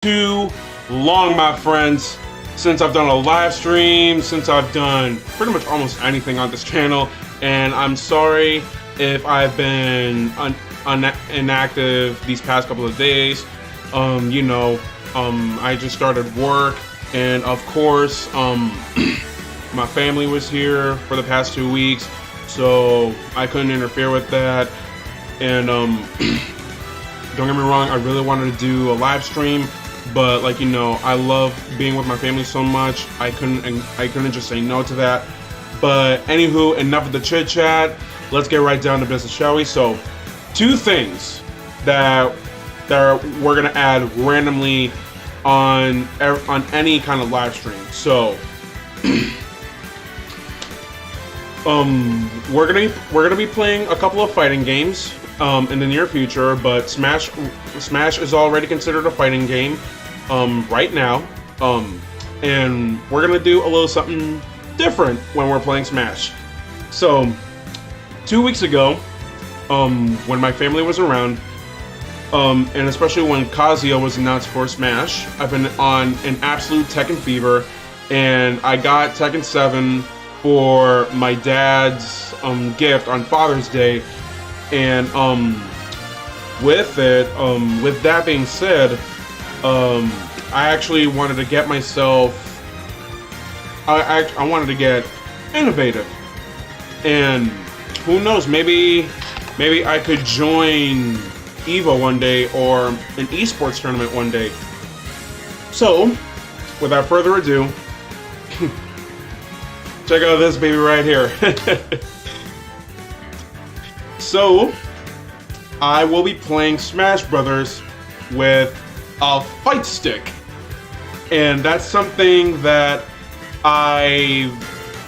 too long, my friends, since I've done a live stream, since I've done pretty much almost anything on this channel, and I'm sorry if I've been inactive these past couple of days. I just started work, and of course, my family was here for the past 2 weeks, so I couldn't interfere with that. And don't get me wrong, I really wanted to do a live stream, but I love being with my family so much, I couldn't just say no to that. But anywho, enough of the chit chat. Let's get right down to business, shall we? So, 2 things that we're gonna add randomly on any kind of live stream. So, we're gonna be playing a couple of fighting games in the near future, but Smash is already considered a fighting game right now, and we're gonna do a little something different when we're playing Smash. So 2 weeks ago, when my family was around, and especially when Kazuya was announced for Smash, I've been on an absolute Tekken fever, and I got Tekken 7 for my dad's gift on Father's Day. And with that being said, I actually wanted to get myself, I wanted to get innovative, and who knows, maybe I could join EVO one day, or an esports tournament one day. So, without further ado, check out this baby right here. So, I will be playing Smash Brothers with a fight stick, and that's something that I've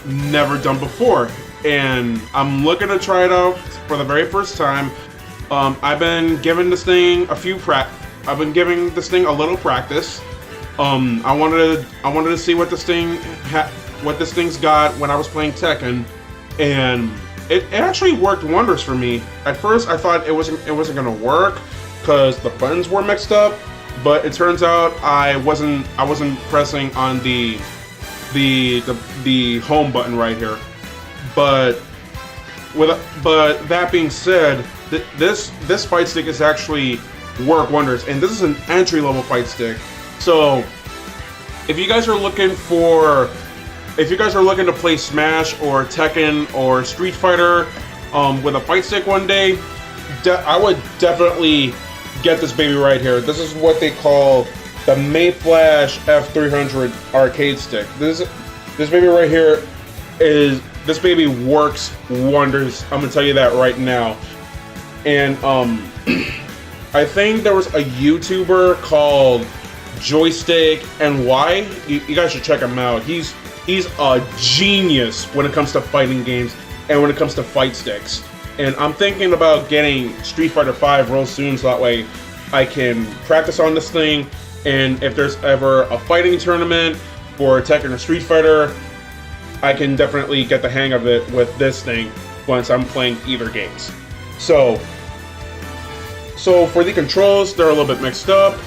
never done before, and I'm looking to try it out for the very first time. I've been giving this thing a little practice. I wanted to see what this thing's got when I was playing Tekken, and it actually worked wonders for me. At first, I thought it wasn't gonna work because the buttons were mixed up, but it turns out I wasn't pressing on the home button right here. But that being said, this fight stick is actually work wonders, and this is an entry-level fight stick. So if you guys are looking to play Smash or Tekken or Street Fighter with a fight stick one day, I would definitely get this baby right here. This is what they call the Mayflash F300 arcade stick. This baby right here this baby works wonders. I'm gonna tell you that right now. And I think there was a YouTuber called Joystick NY. You guys should check him out. He's a genius when it comes to fighting games and when it comes to fight sticks. And I'm thinking about getting Street Fighter V real soon, so that way I can practice on this thing. And if there's ever a fighting tournament for Tekken or Street Fighter, I can definitely get the hang of it with this thing once I'm playing either games. So for the controls, they're a little bit mixed up,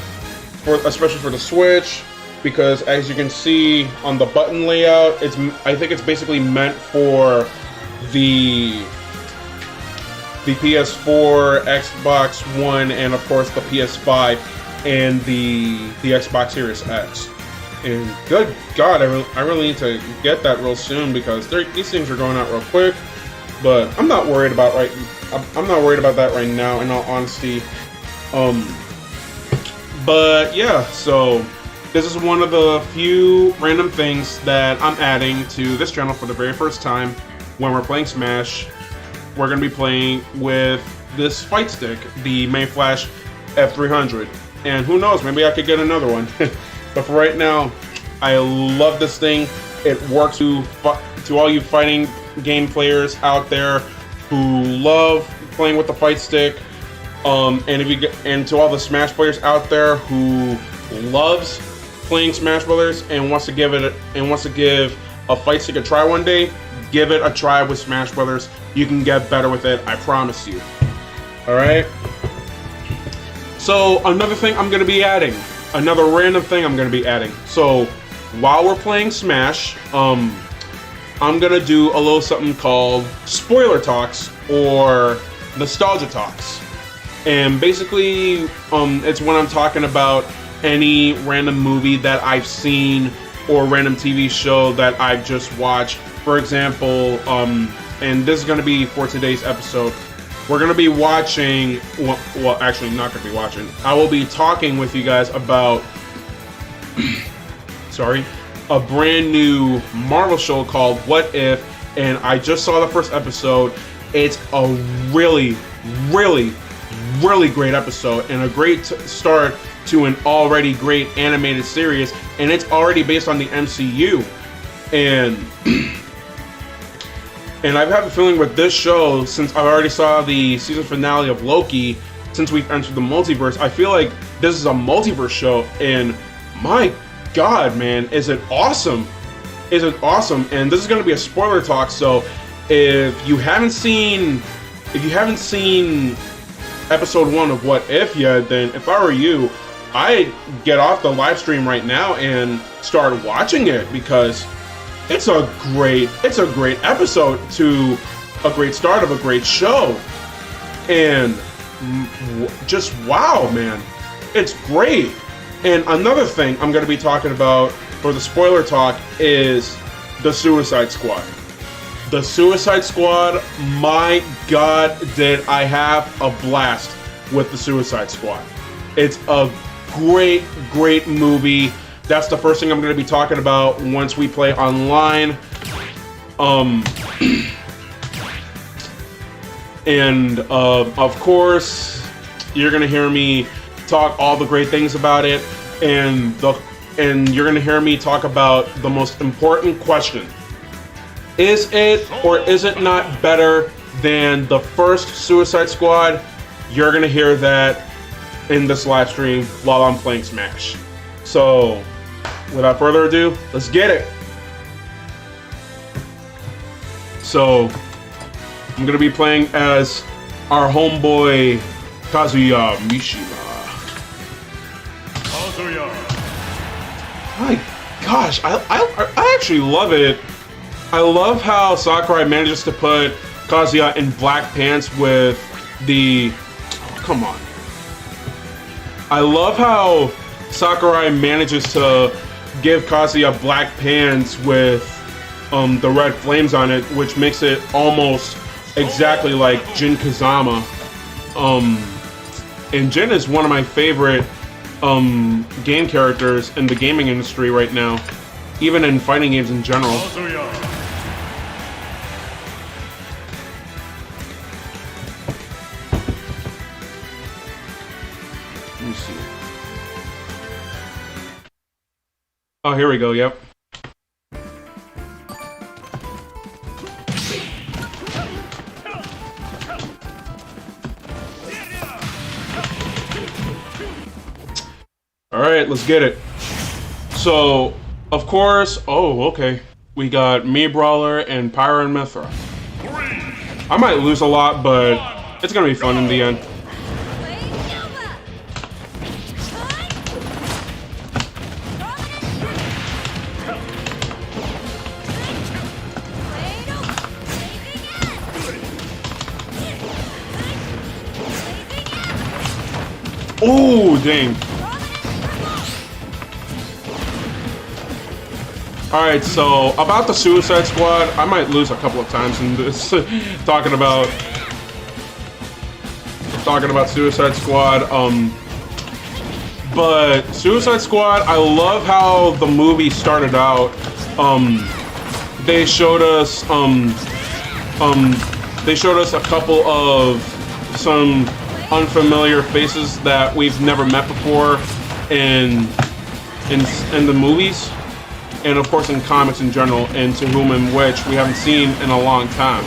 especially for the Switch, because as you can see on the button layout, I think it's basically meant for the PS4, Xbox One, and of course the PS5 and the Xbox Series X. And good God, I really need to get that real soon, because these things are going out real quick. But I'm not worried about that right now, in all honesty. But yeah, so this is one of the few random things that I'm adding to this channel for the very first time. When we're playing Smash, we're going to be playing with this fight stick, the Mayflash F300. And who knows, maybe I could get another one. But for right now, I love this thing. It works to all you fighting game players out there who love playing with the fight stick. And to all the Smash players out there who loves playing Smash Brothers and wants to give a fight stick a try one day, give it a try with Smash Brothers. You can get better with it, I promise you. All right. So another thing I'm going to be adding, another random thing I'm gonna be adding. So while we're playing Smash, I'm gonna do a little something called spoiler talks or nostalgia talks. And basically, it's when I'm talking about any random movie that I've seen or random TV show that I've just watched. For example, and this is going to be for today's episode, we're going to be watching, well, actually not going to be watching, I will be talking with you guys about, sorry, a brand new Marvel show called What If, and I just saw the first episode. It's a really, really, really great episode and a great start to an already great animated series, and it's already based on the MCU. And I've had a feeling with this show, since I already saw the season finale of Loki, since we've entered the multiverse, I feel like this is a multiverse show, and my God, man, is it awesome? Is it awesome? And this is going to be a spoiler talk, so if you haven't seen episode 1 of What If yet, then if I were you, I'd get off the live stream right now and start watching it, because it's a great episode to a great start of a great show. And just wow, man, it's great. And another thing I'm going to be talking about for the spoiler talk is the Suicide Squad. The Suicide Squad, my God, did I have a blast with the Suicide Squad. It's a great, great movie. That's the first thing I'm going to be talking about once we play online. And of course, you're going to hear me talk all the great things about it, and you're going to hear me talk about the most important question. Is it or is it not better than the first Suicide Squad? You're going to hear that in this live stream while I'm playing Smash. So, without further ado, let's get it. So, I'm going to be playing as our homeboy Kazuya Mishima. Kazuya. My gosh, I actually love it. I love how Sakurai manages to put Kazuya in black pants with the... Oh, come on. I love how Sakurai manages to give Kazuya black pants with the red flames on it, which makes it almost exactly like Jin Kazama. And Jin is one of my favorite game characters in the gaming industry right now, even in fighting games in general. Let me see. Oh, here we go, yep. Alright, let's get it. So, of course, oh, okay. We got me, Brawler, and Pyra and Mithra. I might lose a lot, but it's gonna be fun in the end. Oh, dang. Alright, so about the Suicide Squad, I might lose a couple of times in this talking about Suicide Squad. But Suicide Squad, I love how the movie started out. They showed us a couple of some unfamiliar faces that we've never met before in the movies, and of course in comics in general, and to whom and which we haven't seen in a long time.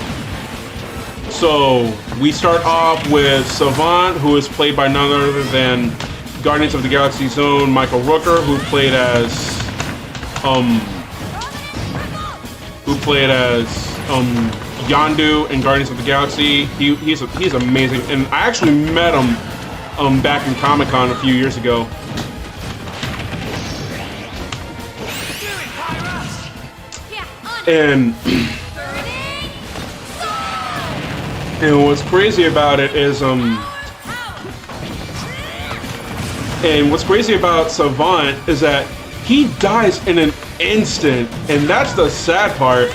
So we start off with Savant, who is played by none other than Guardians of the Galaxy's own Michael Rooker, who played as Yondu in Guardians of the Galaxy. He's amazing, and I actually met him back in Comic-Con a few years ago. And and what's crazy about it is and what's crazy about Savant is that he dies in an instant, and that's the sad part.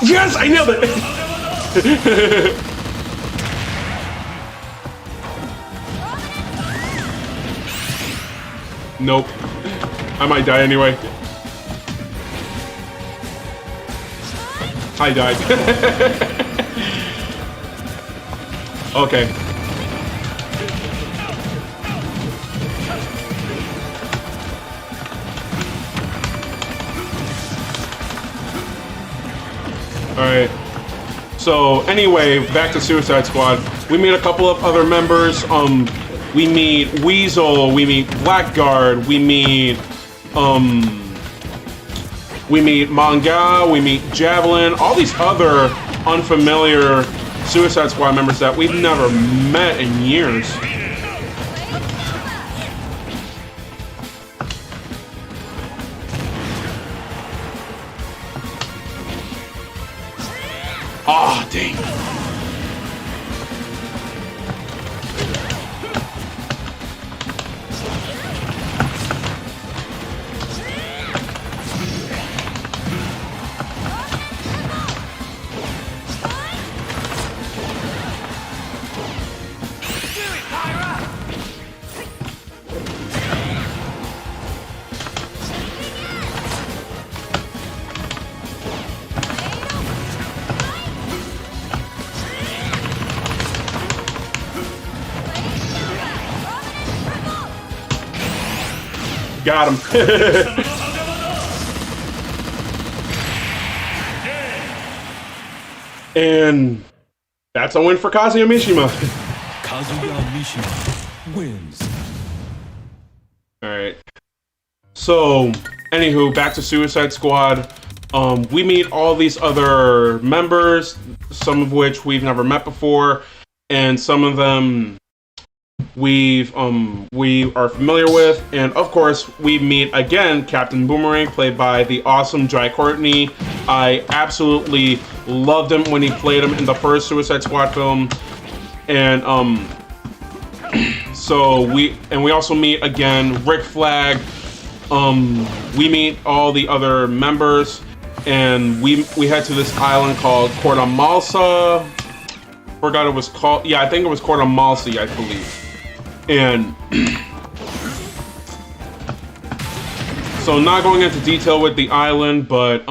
Yes, I nailed it. Nope. I might die anyway. I died. Okay. Alright. So, anyway, back to Suicide Squad. We meet a couple of other members. We meet Weasel, we meet Blackguard, we meet Manga, we meet Javelin, all these other unfamiliar Suicide Squad members that we've never met in years. Ah, dang. Got him. And that's a win for Kazuya Mishima. Kazuya Mishima wins. Alright. So, anywho, back to Suicide Squad. We meet all these other members, some of which we've never met before, and some of them we are familiar with, and of course we meet again Captain Boomerang, played by the awesome Jai Courtney. I absolutely loved him when he played him in the first Suicide Squad film, and so we also meet again Rick Flag. We meet all the other members, and we head to this island called Cordamalsa. Forgot it was called. Yeah, I think it was Cordamalsi, I believe. And so, not going into detail with the island, but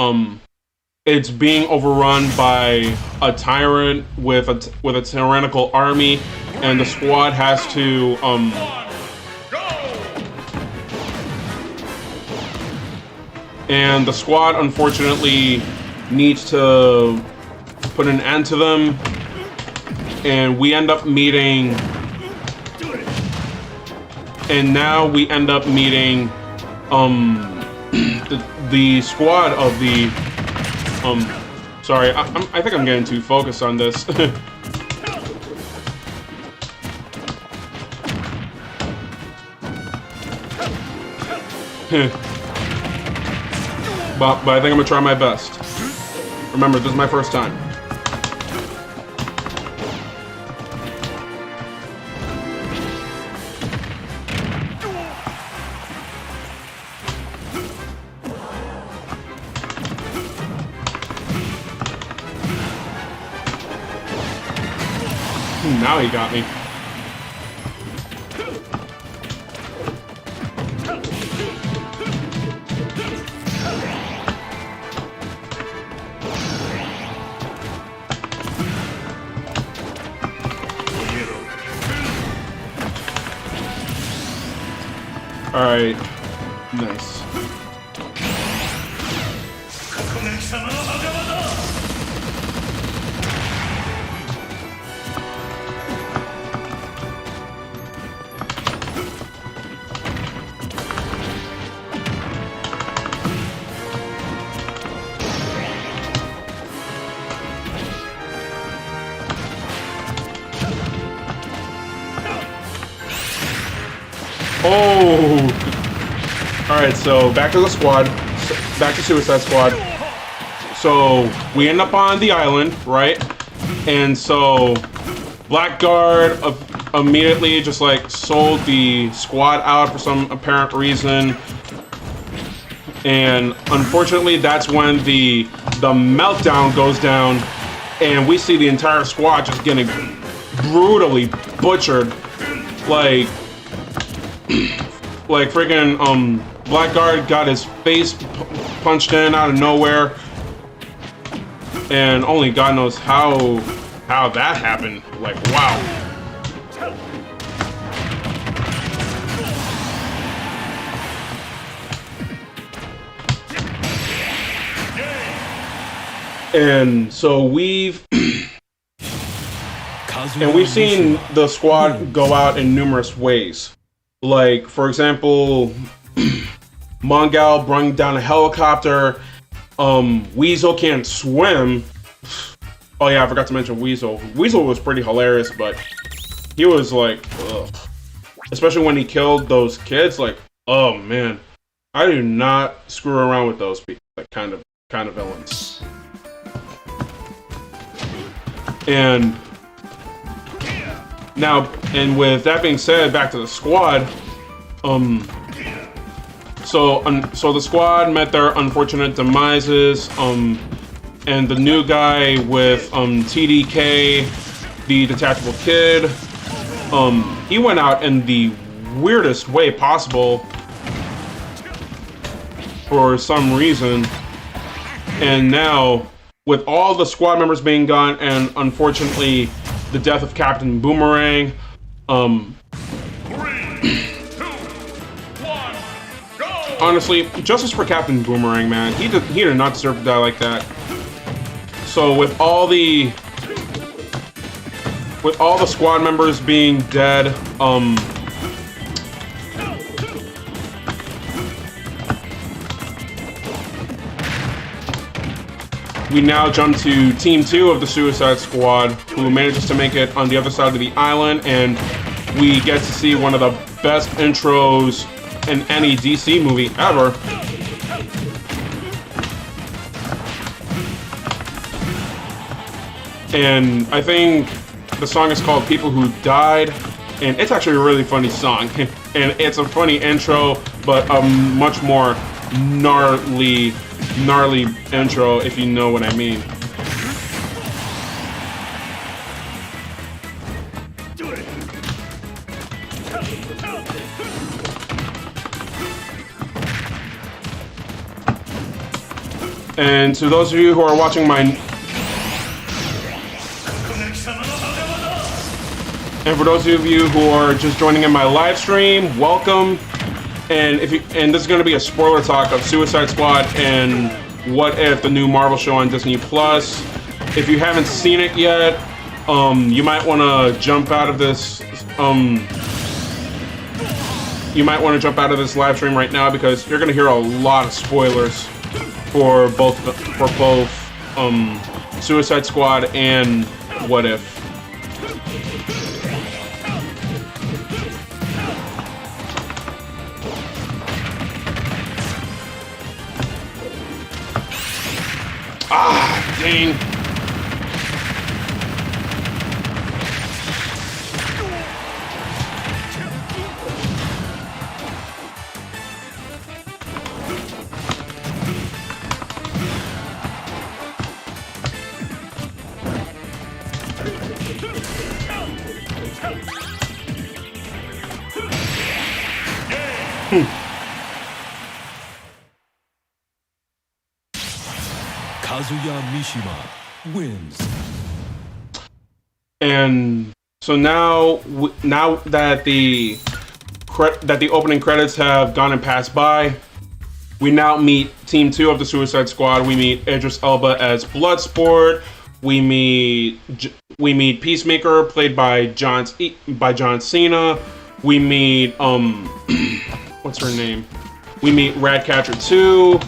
it's being overrun by a tyrant with a tyrannical army, and the squad has to and the squad unfortunately needs to put an end to them, and we end up meeting. And now we end up meeting the squad of the sorry, I think I'm getting too focused on this. but I think I'm gonna try my best. Remember, this is my first time. Now he got me. All right, nice. Oh! All right, so back to the squad. Back to Suicide Squad. So we end up on the island, right? And so Blackguard immediately just like sold the squad out for some apparent reason. And unfortunately, that's when the meltdown goes down, and we see the entire squad just getting brutally butchered, like freaking Blackguard got his face punched in out of nowhere, and only God knows how that happened. Like, wow. And so we've seen the squad go out in numerous ways. Like, for example, Mongal brought down a helicopter. Weasel can't swim. Oh yeah, I forgot to mention Weasel. Weasel was pretty hilarious, but he was like, ugh. Especially when he killed those kids. Like, oh man, I do not screw around with those people. Like, kind of villains. And now, and with that being said, back to the squad. So the squad met their unfortunate demises. And the new guy with TDK, the detachable kid, he went out in the weirdest way possible for some reason. And now, with all the squad members being gone, and unfortunately the death of Captain Boomerang, 3, 2, 1, go! Honestly, justice for Captain Boomerang, man. He did not deserve to die like that. So with all the squad members being dead, we now jump to Team 2 of the Suicide Squad, who manages to make it on the other side of the island, and we get to see one of the best intros in any DC movie ever. And I think the song is called People Who Died, and it's actually a really funny song. And it's a funny intro, but a much more gnarly intro, if you know what I mean. And to those of you who are watching and for those of you who are just joining in my live stream, welcome. And this is going to be a spoiler talk of Suicide Squad and What If, the new Marvel show on Disney Plus. If you haven't seen it yet, you might want to jump out of this. You might want to jump out of this live stream right now, because you're going to hear a lot of spoilers for both Suicide Squad and What If. Ah, dang. Kazuya Mishima wins. And so now that the opening credits have gone and passed by, we now meet Team 2 of the Suicide Squad. We meet Idris Elba as Bloodsport. We meet Peacemaker, played by John Cena. We meet what's her name? We meet Ratcatcher 2.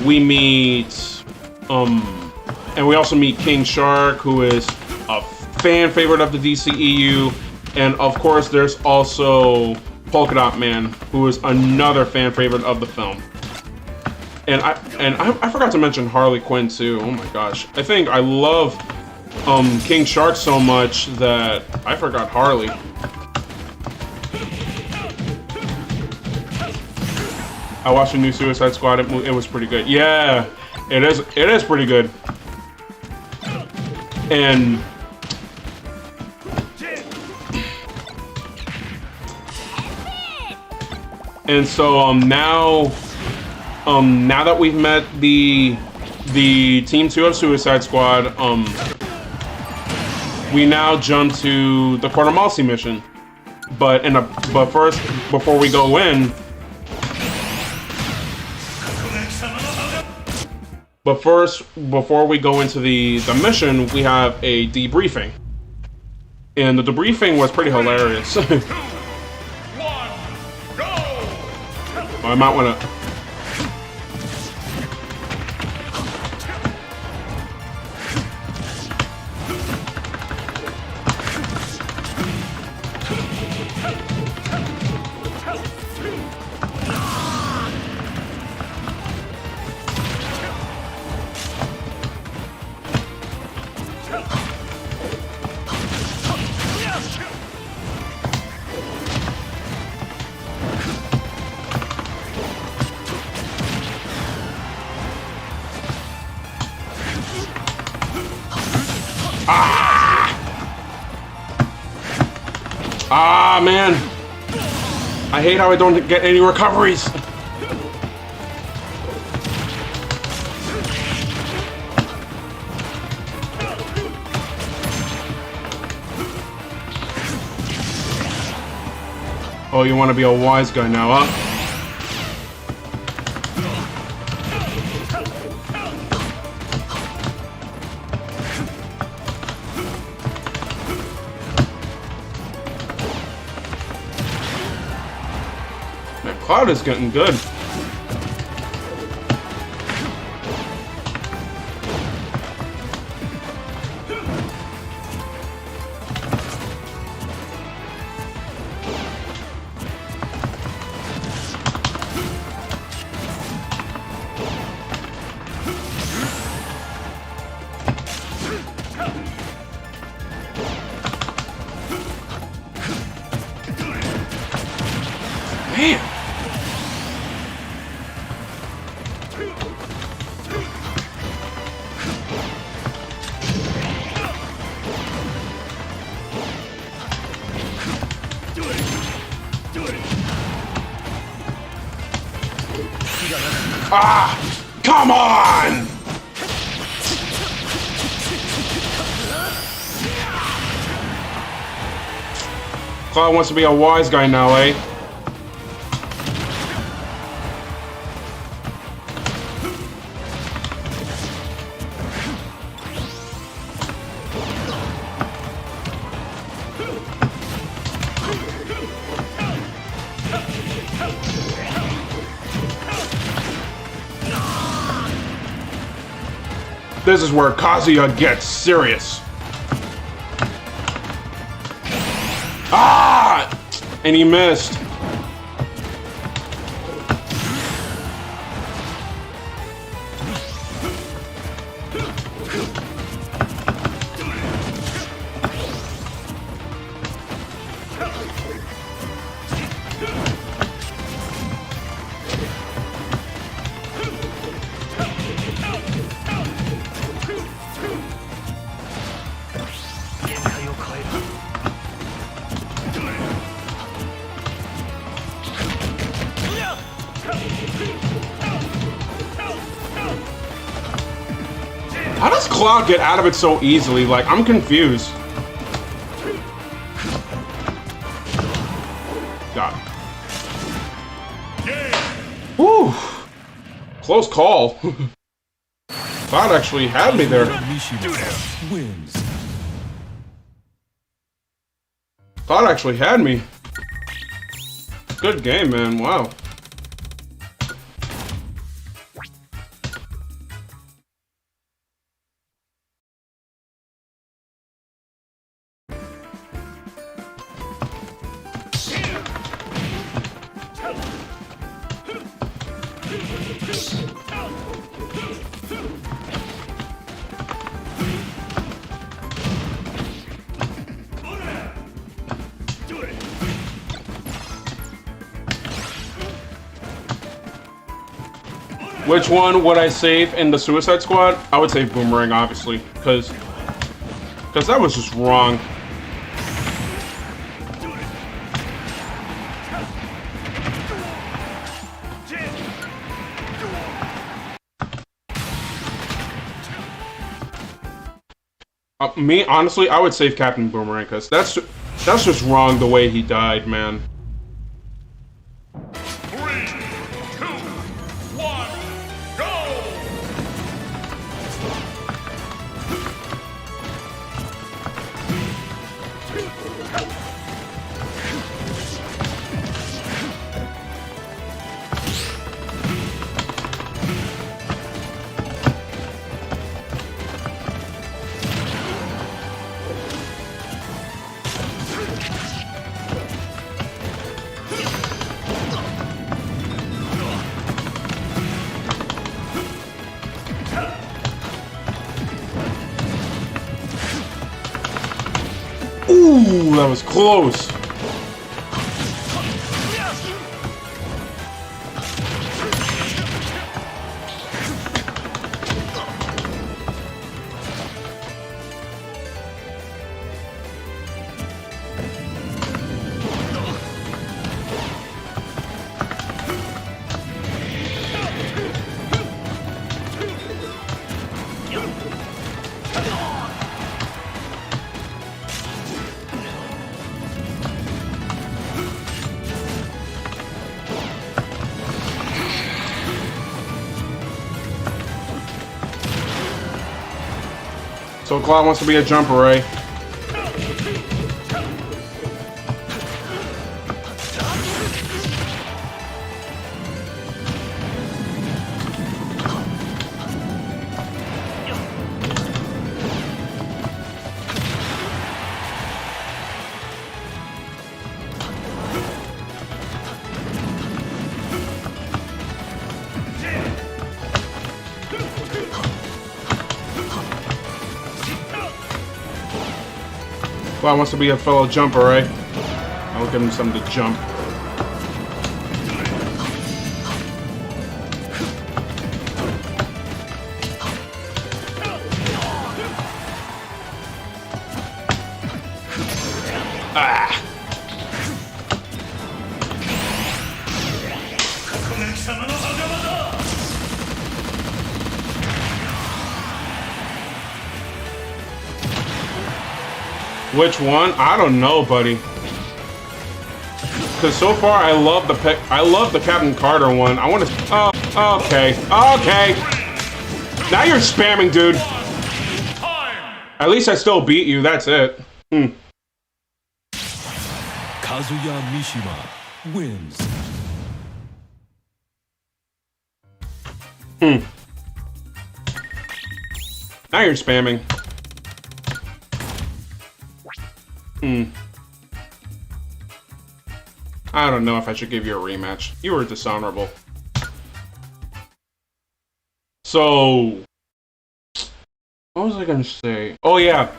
We meet and we also meet King Shark, who is a fan favorite of the DCEU. And of course, there's also Polka Dot Man, who is another fan favorite of the film. And I forgot to mention Harley Quinn too. Oh my gosh. I think I love King Shark so much that I forgot Harley. I watched the new Suicide Squad. It was pretty good. Yeah, it is. It is pretty good. And so now that we've met the Team 2 of Suicide Squad, we now jump to the Court of Marcy mission. But first, before we go in, before we go into the mission, we have a debriefing, and the debriefing was pretty hilarious. I might want to. Ah, man. I hate how I don't get any recoveries. Oh, you want to be a wise guy now, huh? Cloud is getting good. Man. Ah! Come on! Cloud wants to be a wise guy now, eh? This is where Kazuya gets serious. Ah! And he missed. How does Cloud get out of it so easily? Like, I'm confused. God. Whew. Close call. Cloud actually had me there. Cloud actually had me. Good game, man. Wow. Which one would I save in the Suicide Squad? I would save Boomerang, obviously, because that was just wrong. Me, honestly, I would save Captain Boomerang, because that's just wrong the way he died, man. 3, 2, 1, go! Ooh, that was close. So Cloud wants to be a jumper, right? Cloud wants to be a fellow jumper, right? I'll give him something to jump. Ah! Which one? I don't know, buddy. Cause so far I love the Captain Carter one. I want to. Oh, okay, okay. Now you're spamming, dude. At least I still beat you. That's it. Kazuya Mishima wins. Now you're spamming. I don't know if I should give you a rematch. You were dishonorable. So, what was I gonna say? Oh yeah.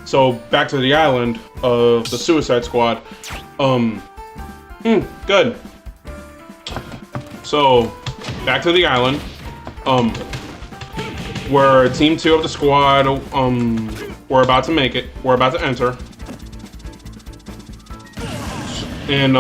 So back to the island of the Suicide Squad. Good. So back to the island. Where Team 2 of the squad. We're about to make it. We're about to enter. And,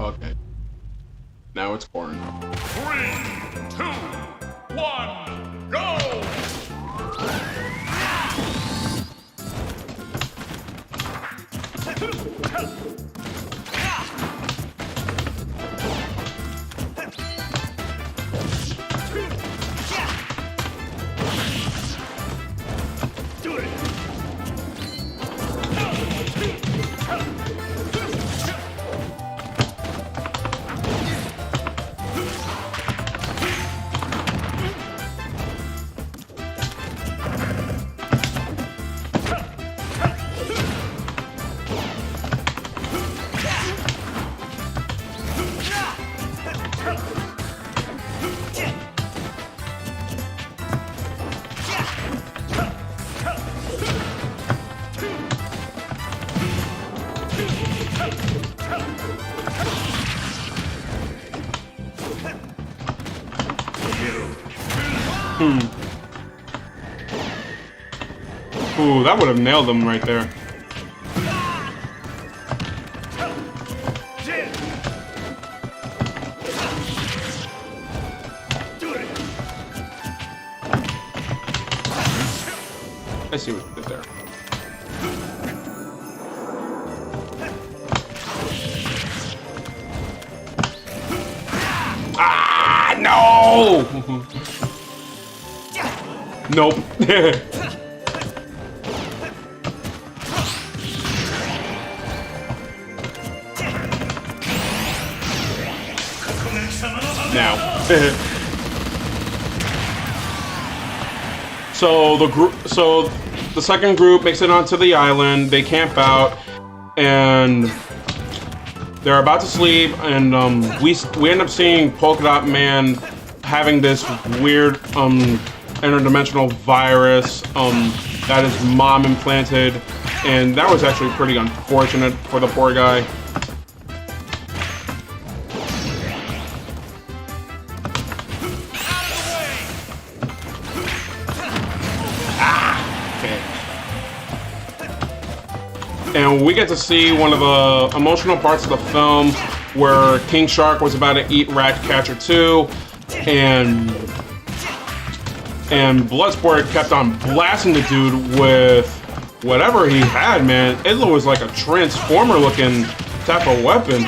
okay. Now it's pouring. 3, Ooh, that would have nailed him right there. I see what you did there. Ah, no! Nope. Now. So the second group makes it onto the island. They camp out, and they're about to sleep. And we end up seeing Polka Dot Man having this weird interdimensional virus that his mom implanted, and that was actually pretty unfortunate for the poor guy. And we get to see one of the emotional parts of the film where King Shark was about to eat Ratcatcher 2, and Bloodsport kept on blasting the dude with whatever he had, man. It was like a Transformer-looking type of weapon.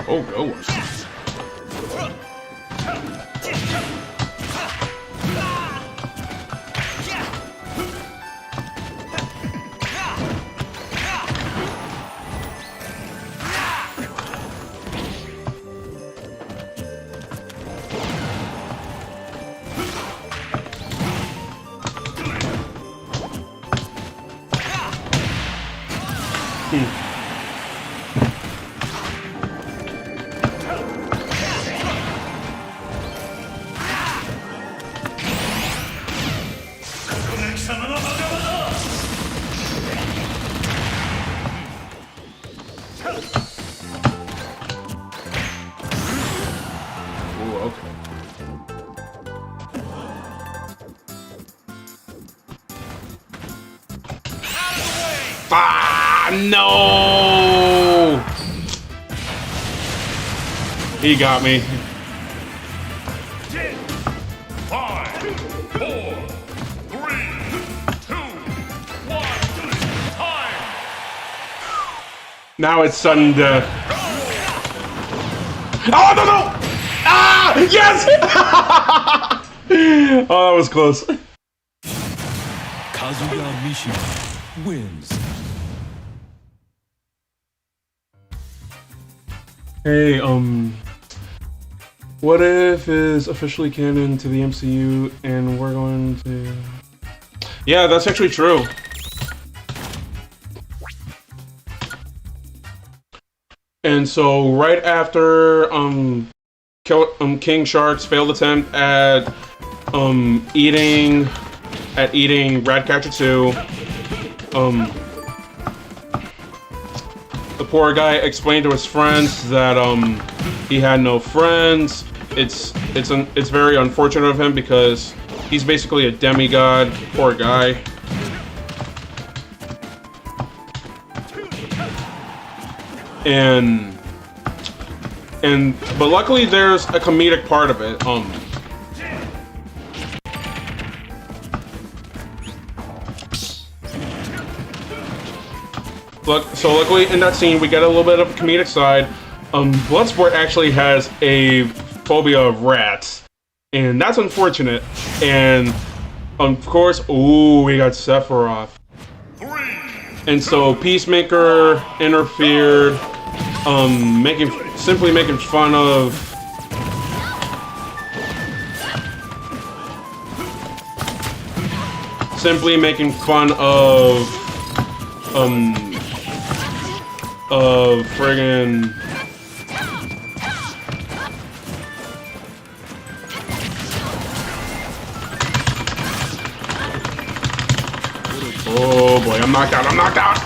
Oh, goers. Ah, no! He got me. 5, 4, 3, 2, 1, time! Now it's sudden death. Oh, no, no! Ah! Yes! Oh, that was close. Kazuya Mishima wins. Hey, What If is officially canon to the MCU, and we're going to... Yeah, that's actually true. And so, right after, King Shark's failed attempt at, eating Ratcatcher 2, the poor guy explained to his friends that he had no friends. It's very unfortunate of him because he's basically a demigod. Poor guy. But luckily there's a comedic part of it. So luckily in that scene we get a little bit of a comedic side. Bloodsport actually has a phobia of rats, and that's unfortunate. And of course, ooh, we got Sephiroth. And so Peacemaker interfered, simply making fun of friggin' knocked out. I'm knocked out.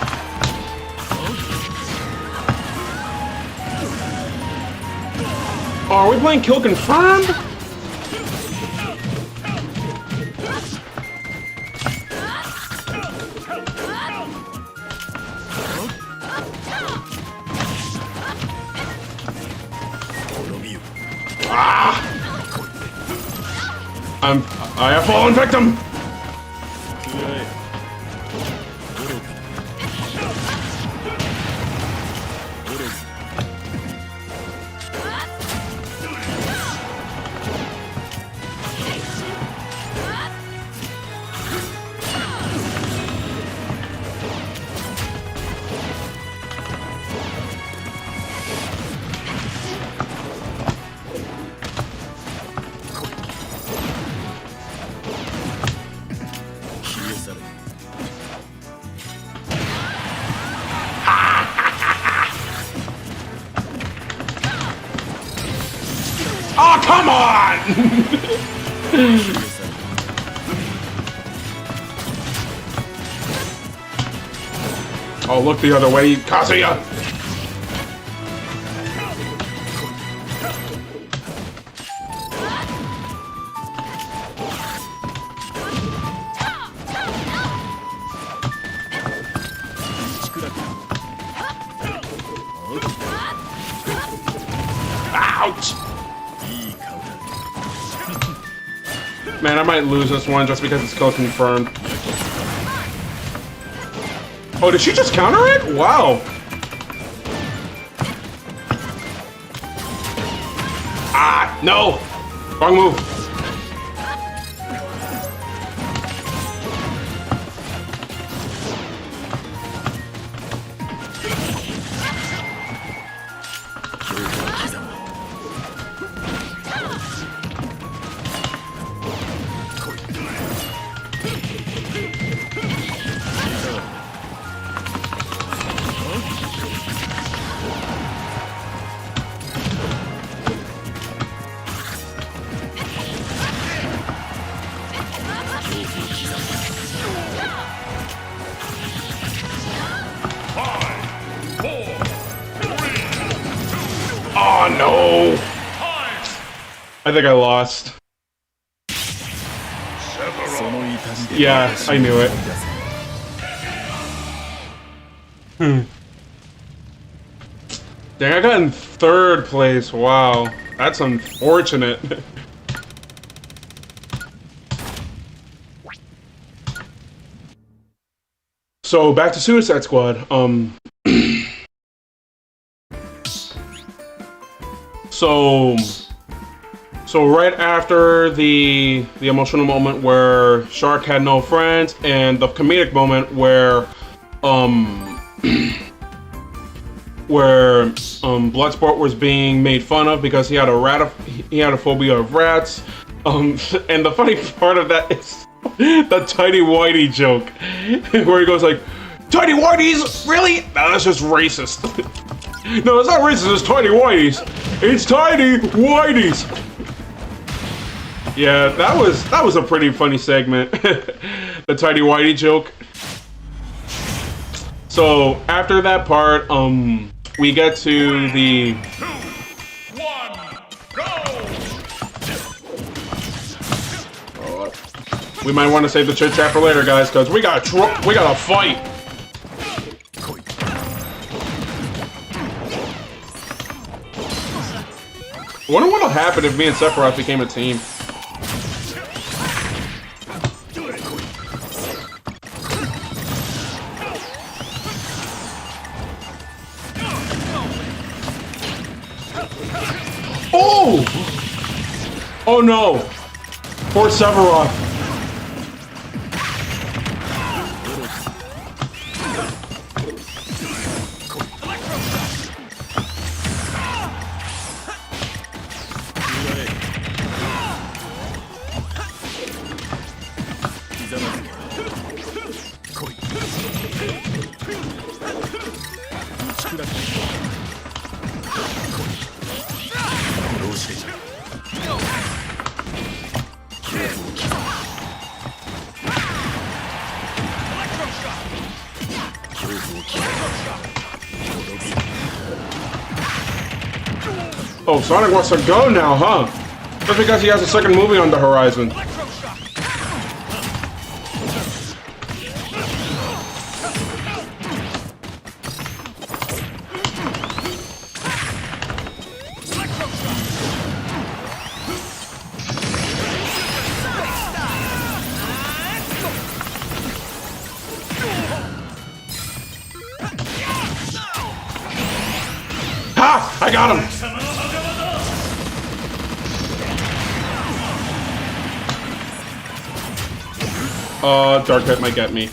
Oh, are we playing kill confirmed? Ah! I have fallen victim. Oh, come on! Oh, look the other way, Kazuya! Ouch! Man, I might lose this one just because it's kill confirmed. Oh, did she just counter it? Wow. Ah, no! Wrong move. Oh no! I think I lost. Yeah, I knew it. Dang, I got in third place. Wow, that's unfortunate. So back to Suicide Squad. So right after the emotional moment where Shark had no friends, and the comedic moment where Bloodsport was being made fun of because he had a phobia of rats. And the funny part of that is the Tidy Whitey joke, where he goes like, "Tidy Whiteys, really? No, that's just racist." No, it's not racist. It's Tidy Whiteys. It's Tidy Whiteys. Yeah, that was a pretty funny segment. The Tidy Whitey joke. So after that part, we get to the 2, 1, go! We might want to save the chit chat for later, guys, because we got a fight. I wonder what'll happen if me and Sephiroth became a team. Oh! Oh no! Poor Sephiroth. Oh, Sonic wants to go now, huh? Just because he has a second movie on the horizon. Ha! I got him! Dark Pit might get me.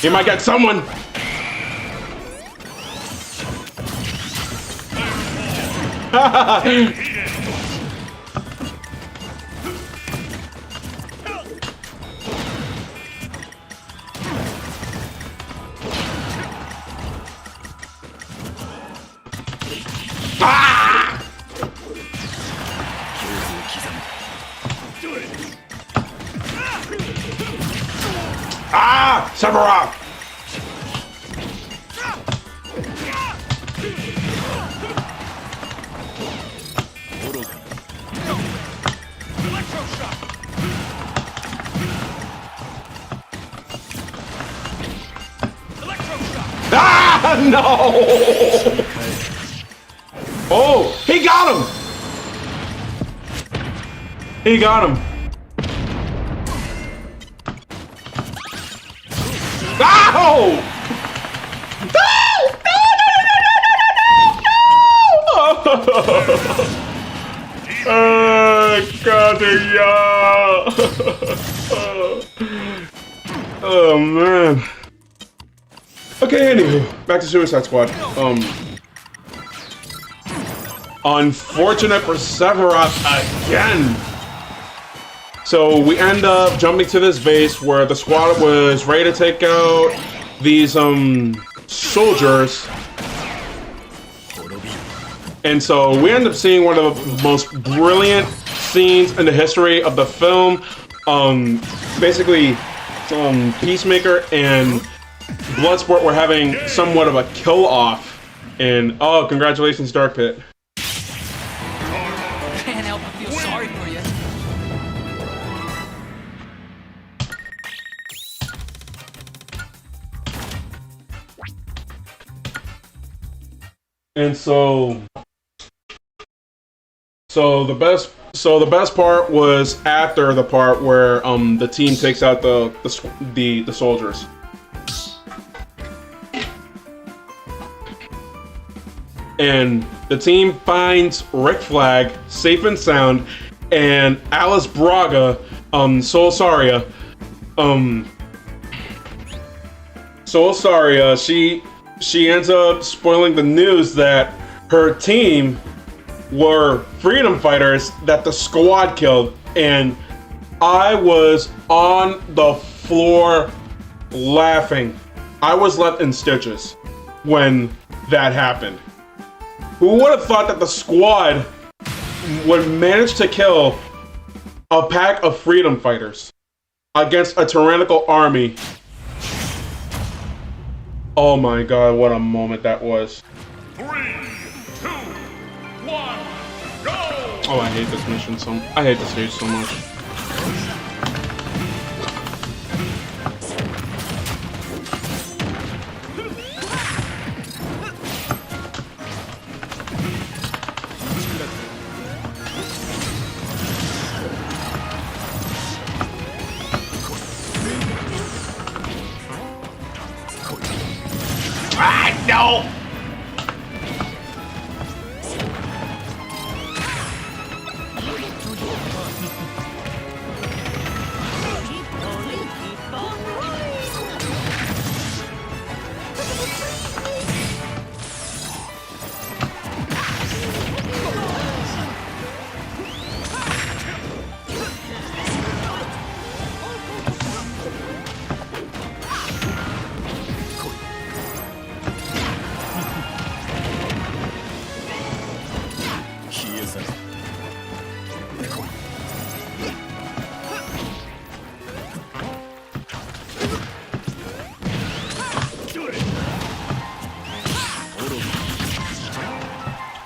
He might get someone! Ah! Sephiroth! Ah! No! Oh! He got him! He got him! Ow! God, yeah. Oh man. Okay, anywho, back to Suicide Squad. Unfortunate for Sephiroth again. So we end up jumping to this base where the squad was ready to take out these soldiers. And so we end up seeing one of the most brilliant scenes in the history of the film. Basically, Peacemaker and Bloodsport were having somewhat of a kill-off. And, oh, congratulations, Dark Pit. Can't help but feel sorry for you. And so the best part was after the part where the team takes out the soldiers. And the team finds Rick Flag safe and sound, and Alice Braga, Soul Saria, she ends up spoiling the news that her team were freedom fighters that the squad killed, and I was on the floor laughing. I was left in stitches when that happened. Who would have thought that the squad would manage to kill a pack of freedom fighters against a tyrannical army? Oh my god, what a moment that was. 3, 2, 1, go! Oh, I hate this mission I hate this stage so much. Ah, no!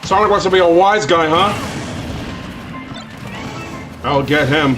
Sonic wants to be a wise guy, huh? I'll get him.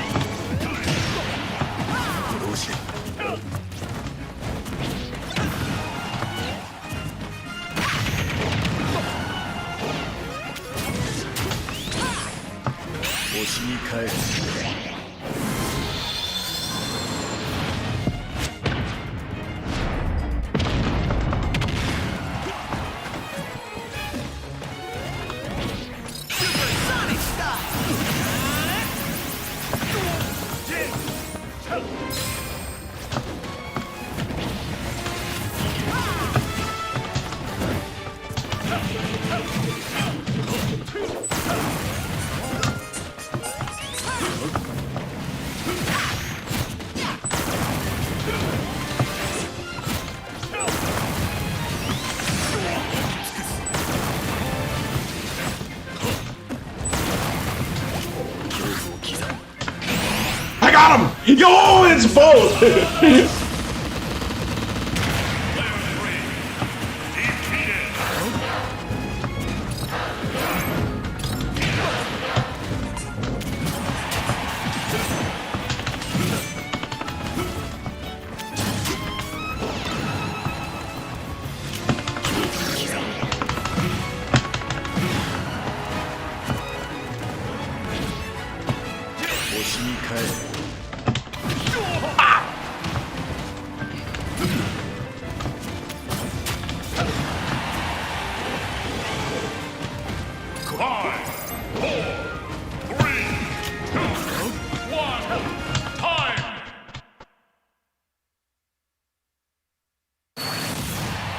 I got him! Yo, it's both! Five, four, three, two, one, time!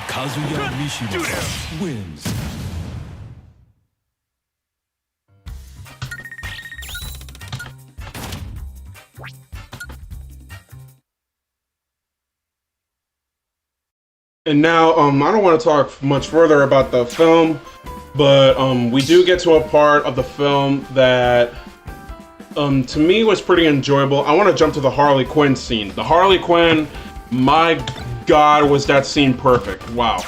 Kazuya Mishima wins. And now, I don't want to talk much further about the film, but we do get to a part of the film that, to me, was pretty enjoyable. I want to jump to the Harley Quinn scene. The Harley Quinn, my God, was that scene perfect. Wow.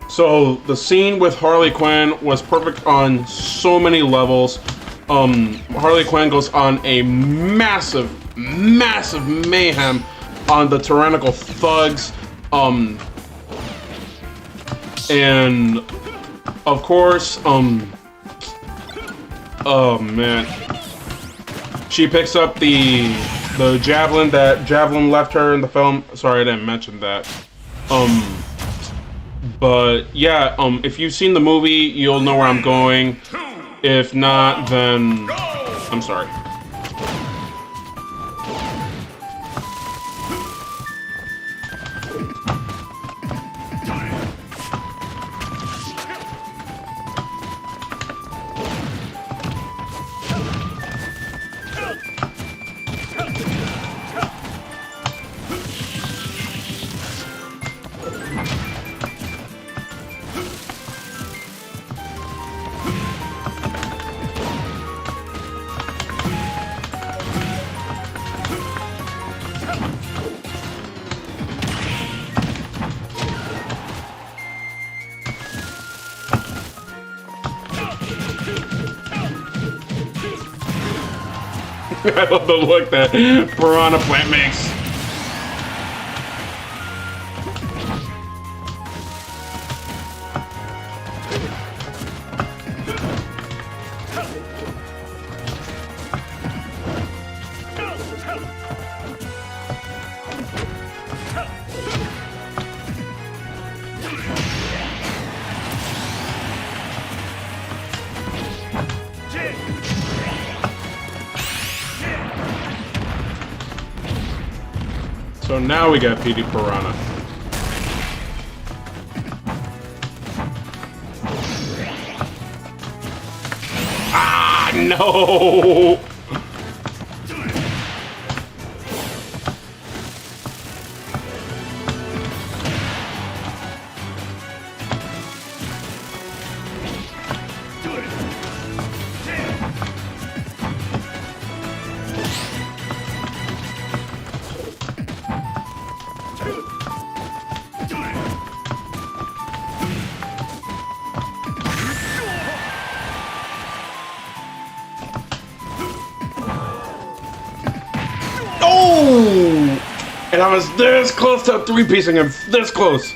So, the scene with Harley Quinn was perfect on so many levels. Harley Quinn goes on a massive mayhem on the tyrannical thugs, and of course, oh man, she picks up the javelin that Javelin left her in the film. Sorry, I didn't mention that. But yeah, if you've seen the movie, you'll know where I'm going. If not, then I'm sorry. I love the look that Piranha Plant makes. So now we got PD Piranha. Ah, no! And I was this close to three-piecing him. This close.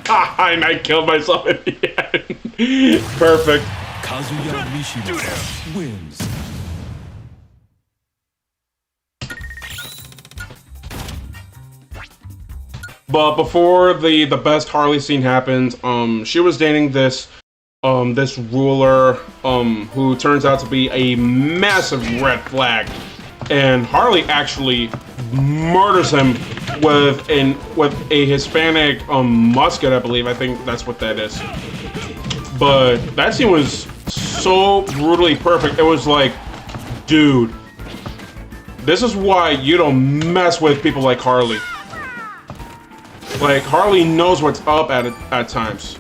And I killed myself at the end. Perfect. Kazuya Mishima wins. But before the best Harley scene happens, she was dating this this ruler who turns out to be a massive red flag, and Harley actually murders him with a Hispanic musket, I believe. I think that's what that is. But that scene was so brutally perfect. It was like, dude, this is why you don't mess with people like Harley. Like, Harley knows what's up at times.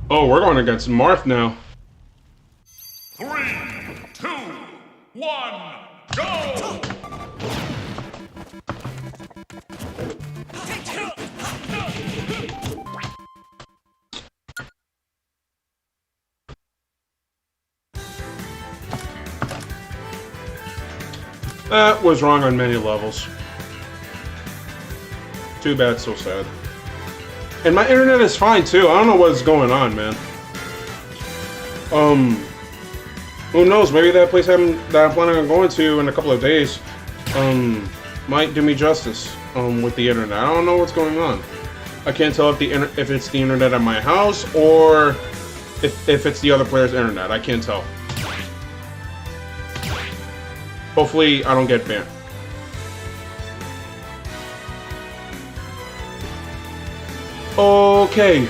Oh, we're going against Marth now. 3, 2, 1, go! That was wrong on many levels. Too bad, so sad. And my internet is fine too. I don't know what's going on, man. Who knows? Maybe that place that I'm planning on going to in a couple of days, might do me justice, with the internet. I don't know what's going on. I can't tell if it's the internet at my house or if it's the other player's internet. I can't tell. Hopefully, I don't get banned. Okay.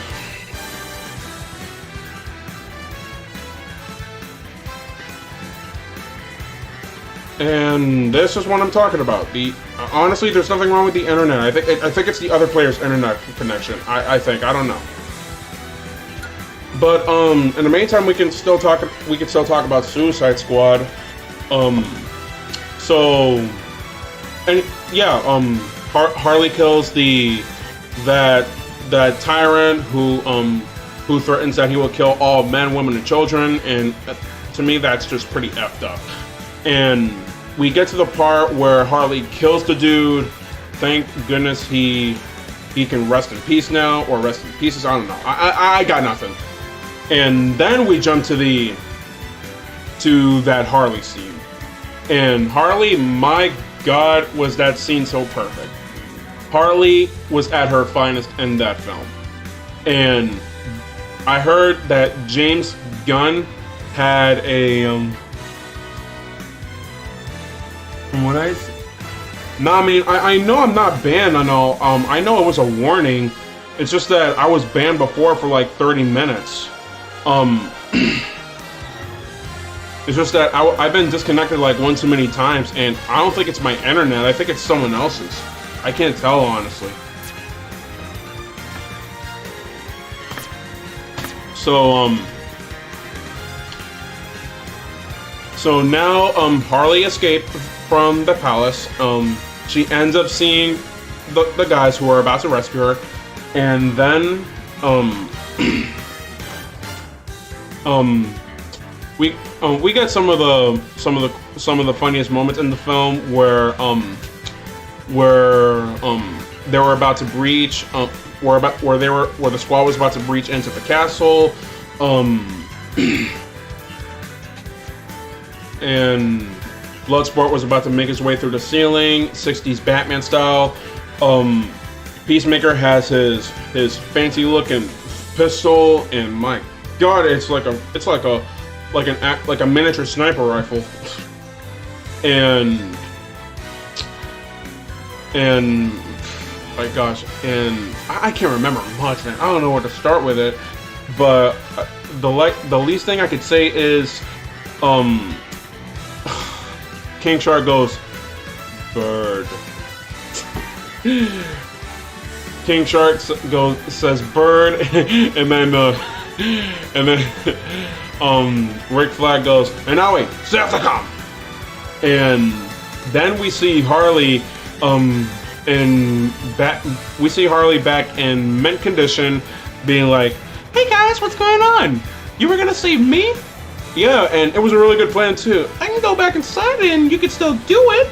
And this is what I'm talking about. Honestly, there's nothing wrong with the internet. I think it's the other player's internet connection. I think. I don't know. But in the meantime, we can still talk about Suicide Squad. So, and yeah, Harley kills that tyrant who threatens that he will kill all men, women, and children, and to me that's just pretty effed up. And we get to the part where Harley kills the dude. Thank goodness he can rest in peace now, or rest in pieces. I don't know. I got nothing. And then we jump to that Harley scene. And Harley, my God, was that scene so perfect. Harley was at her finest in that film. And I heard that James Gunn had a from what I know I'm not banned. I know it was a warning. It's just that I was banned before for like 30 minutes. It's just that I've been disconnected like one too many times, and I don't think it's my internet. I think it's someone else's. I can't tell, honestly. So now Harley escaped from the palace. She ends up seeing the guys who are about to rescue her, and then we get some of the funniest moments in the film where they were about to breach where the squad was about to breach into the castle, and Bloodsport was about to make his way through the ceiling, 60s Batman style. Peacemaker has his fancy looking pistol, and my God, it's like a miniature sniper rifle. And my gosh, and I can't remember much, man. I don't know where to start with it, but the least thing I could say is, King Shark goes, bird. King Shark says bird, and then Rick Flag goes, and now wait, Septicom. And then we see Harley, we see Harley back in mint condition, being like, "Hey guys, what's going on? You were gonna save me?" Yeah, and it was a really good plan too. I can go back inside and you can still do it.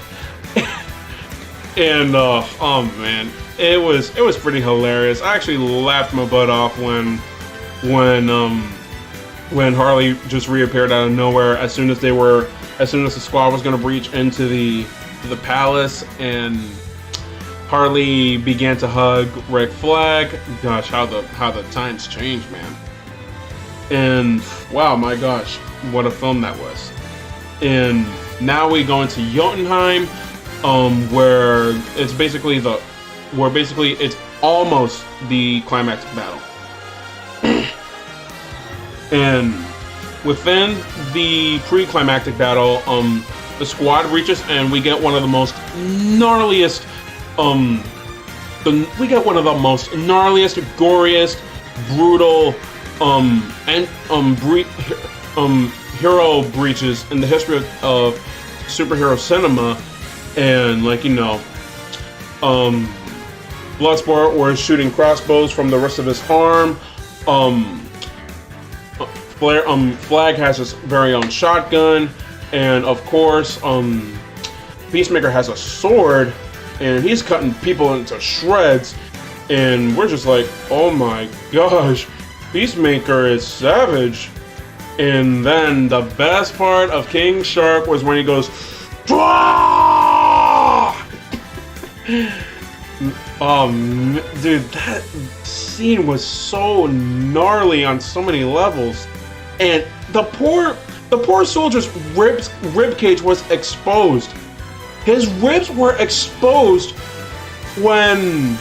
And oh man, it was pretty hilarious. I actually laughed my butt off when Harley just reappeared out of nowhere as soon as the squad was gonna breach into the palace, and Harley began to hug Rick Flag. Gosh, how the times changed, man. And wow, my gosh, what a film that was. And now we go into Jotunheim, where it's almost the climactic battle. And within the pre-climactic battle, the squad reaches, and we get one of the most gnarliest, goriest, brutal, hero breaches in the history of superhero cinema. And Bloodsport was shooting crossbows from the rest of his arm. Flag has his very own shotgun, and of course, Peacemaker has a sword, and he's cutting people into shreds. And we're just like, oh my gosh, Peacemaker is savage. And then the best part of King Shark was when he goes, Dwah! Dude, that scene was so gnarly on so many levels, and the poor soldier's rib cage was exposed. His ribs were exposed when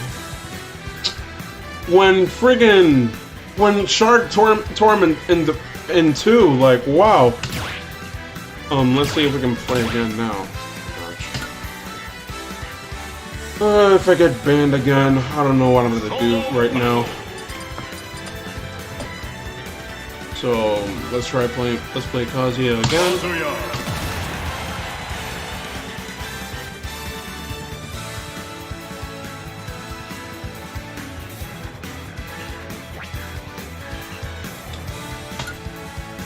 Shark tore him in two. Like, wow. Let's see if we can play again now. If I get banned again, I don't know what I'm gonna do right now. So let's play Kazuya again.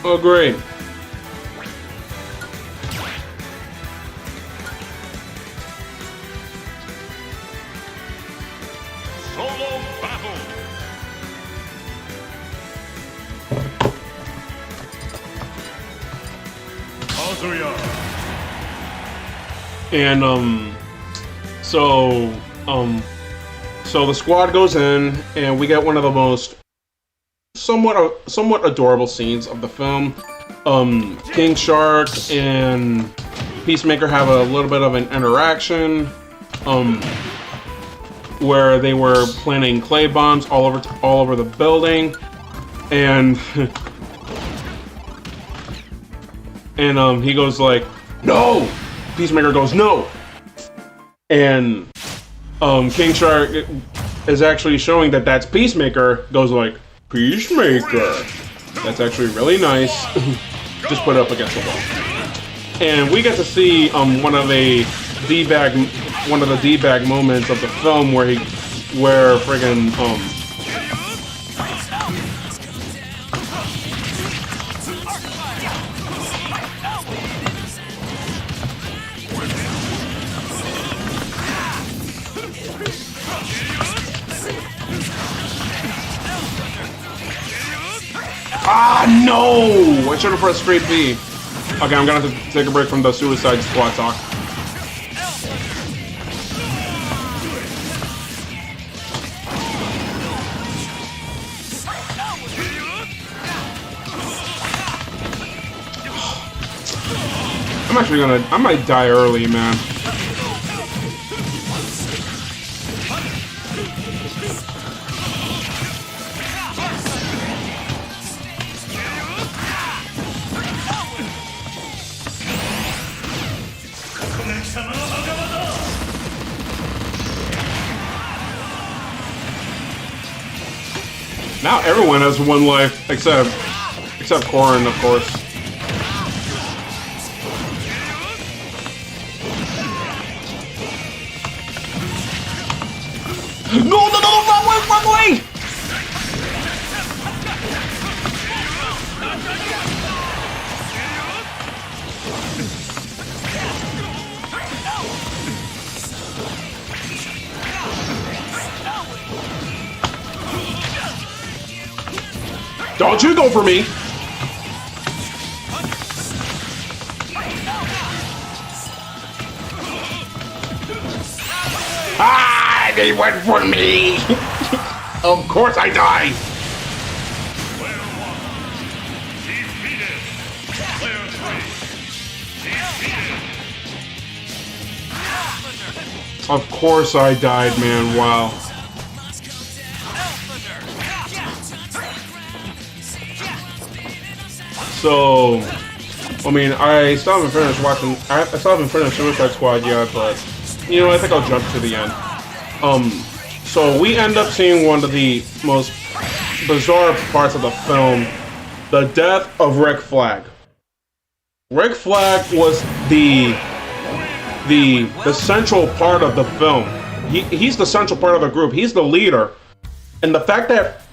Oh great. Solo battle. Kazuya. And so the squad goes in, and we get one of the most somewhat adorable scenes of the film. King Shark and Peacemaker have a little bit of an interaction, where they were planting clay bombs all over the building, and he goes like, "No!" Peacemaker goes, "No!" And King Shark is actually showing that that's Peacemaker, goes like, "Peacemaker." That's actually really nice. Just put it up against the wall. And we get to see one of the D-bag moments of the film where friggin' no! I should have pressed straight B. Okay, I'm gonna have to take a break from the Suicide Squad talk. I might die early, man. Now everyone has one life, except Corrin, of course. No, run away! Don't you go for me! Ah, they went for me! Of course I die! Player 1 defeated. Player 3 defeated. Of course I died, man. Wow. So, I mean, I still haven't finished watching. I still haven't finished Suicide Squad yet, but you know, I think I'll jump to the end. So we end up seeing one of the most bizarre parts of the film: the death of Rick Flag. Rick Flag was the central part of the film. He's the central part of the group. He's the leader, and the fact that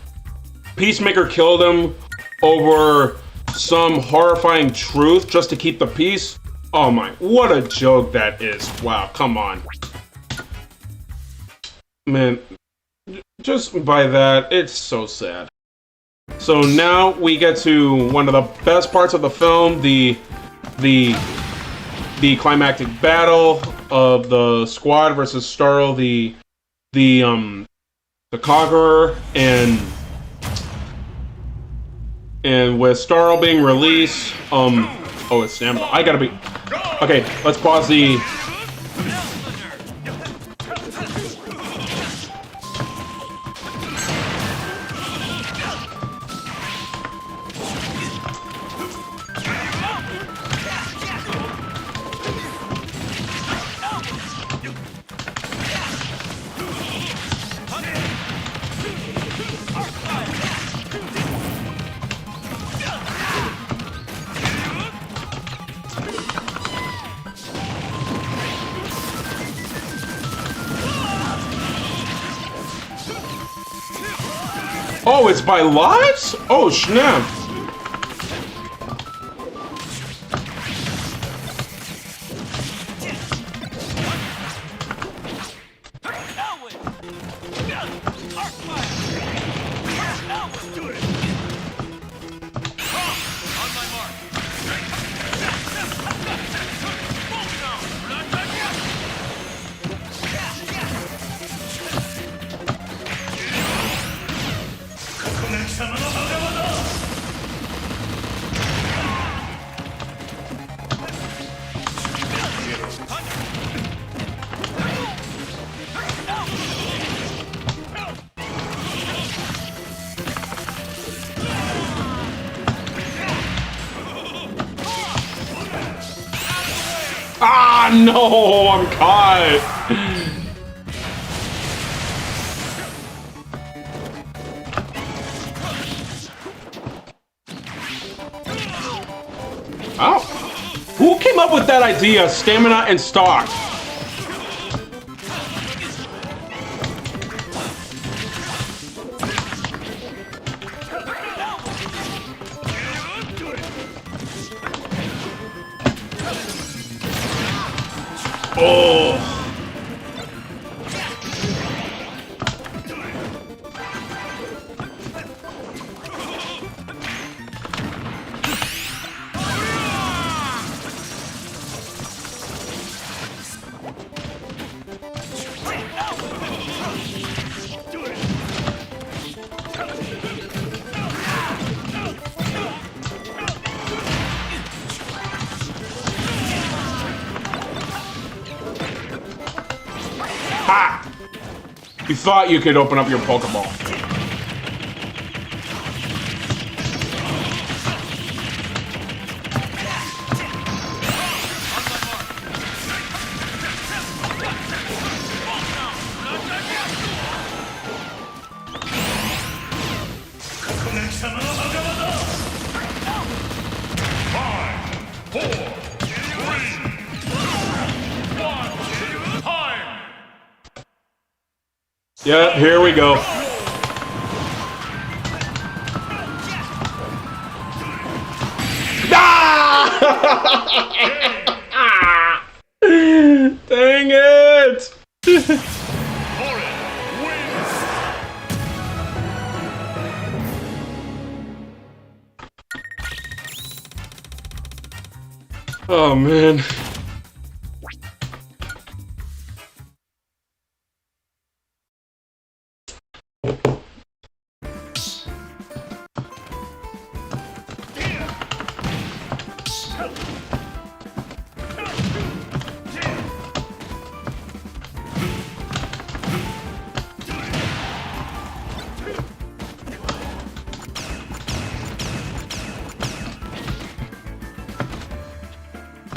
Peacemaker killed him over some horrifying truth just to keep the peace. Oh my, what a joke that is. Wow, come on. Man, just by that, it's so sad. So now we get to one of the best parts of the film, the climactic battle of the Squad versus Starro, the Conqueror, and with Starro being released, oh, it's stamina. I gotta be... Okay, let's pause the... Oh, it's by lives? Oh, snap. Ah, no, I'm caught. Oh, who came up with that idea? Stamina and stock. Oh. Ha! You thought you could open up your Pokeball. Yeah, here we go. Ah! Dang it! Oh man.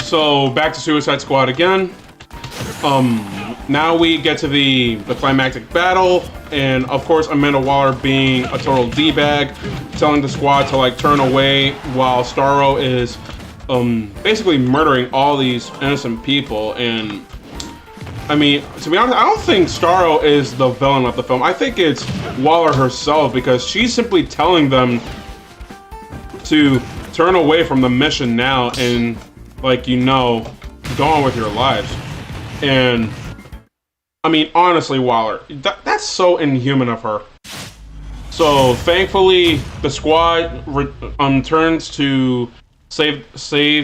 So back to Suicide Squad again. Now we get to the climactic battle, and of course Amanda Waller being a total d-bag, telling the squad to like turn away while Starro is basically murdering all these innocent people. And I mean, to be honest, I don't think Starro is the villain of the film. I think it's Waller herself, because she's simply telling them to turn away from the mission now and, like, you know, go on with your lives. And I mean, honestly, Waller, that's so inhuman of her. So thankfully, the squad turns to save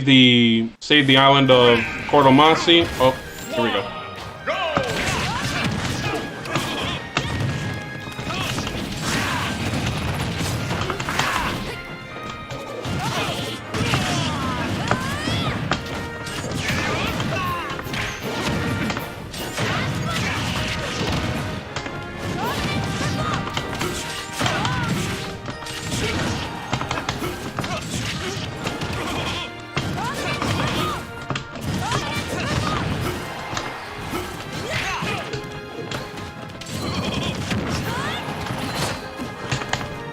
the island of Cordomasi. Oh, here we go.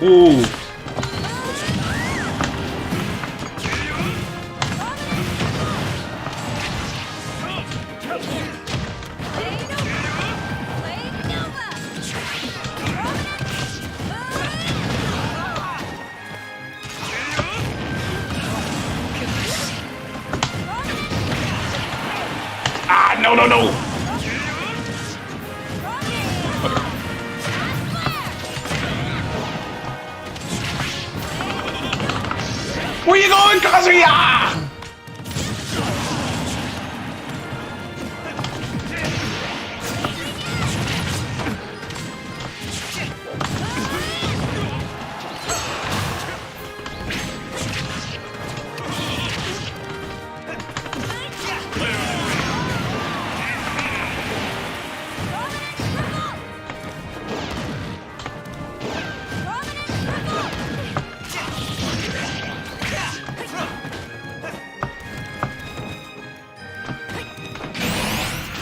Ooh. Ah, no, no, no. Where you going, Kazuya?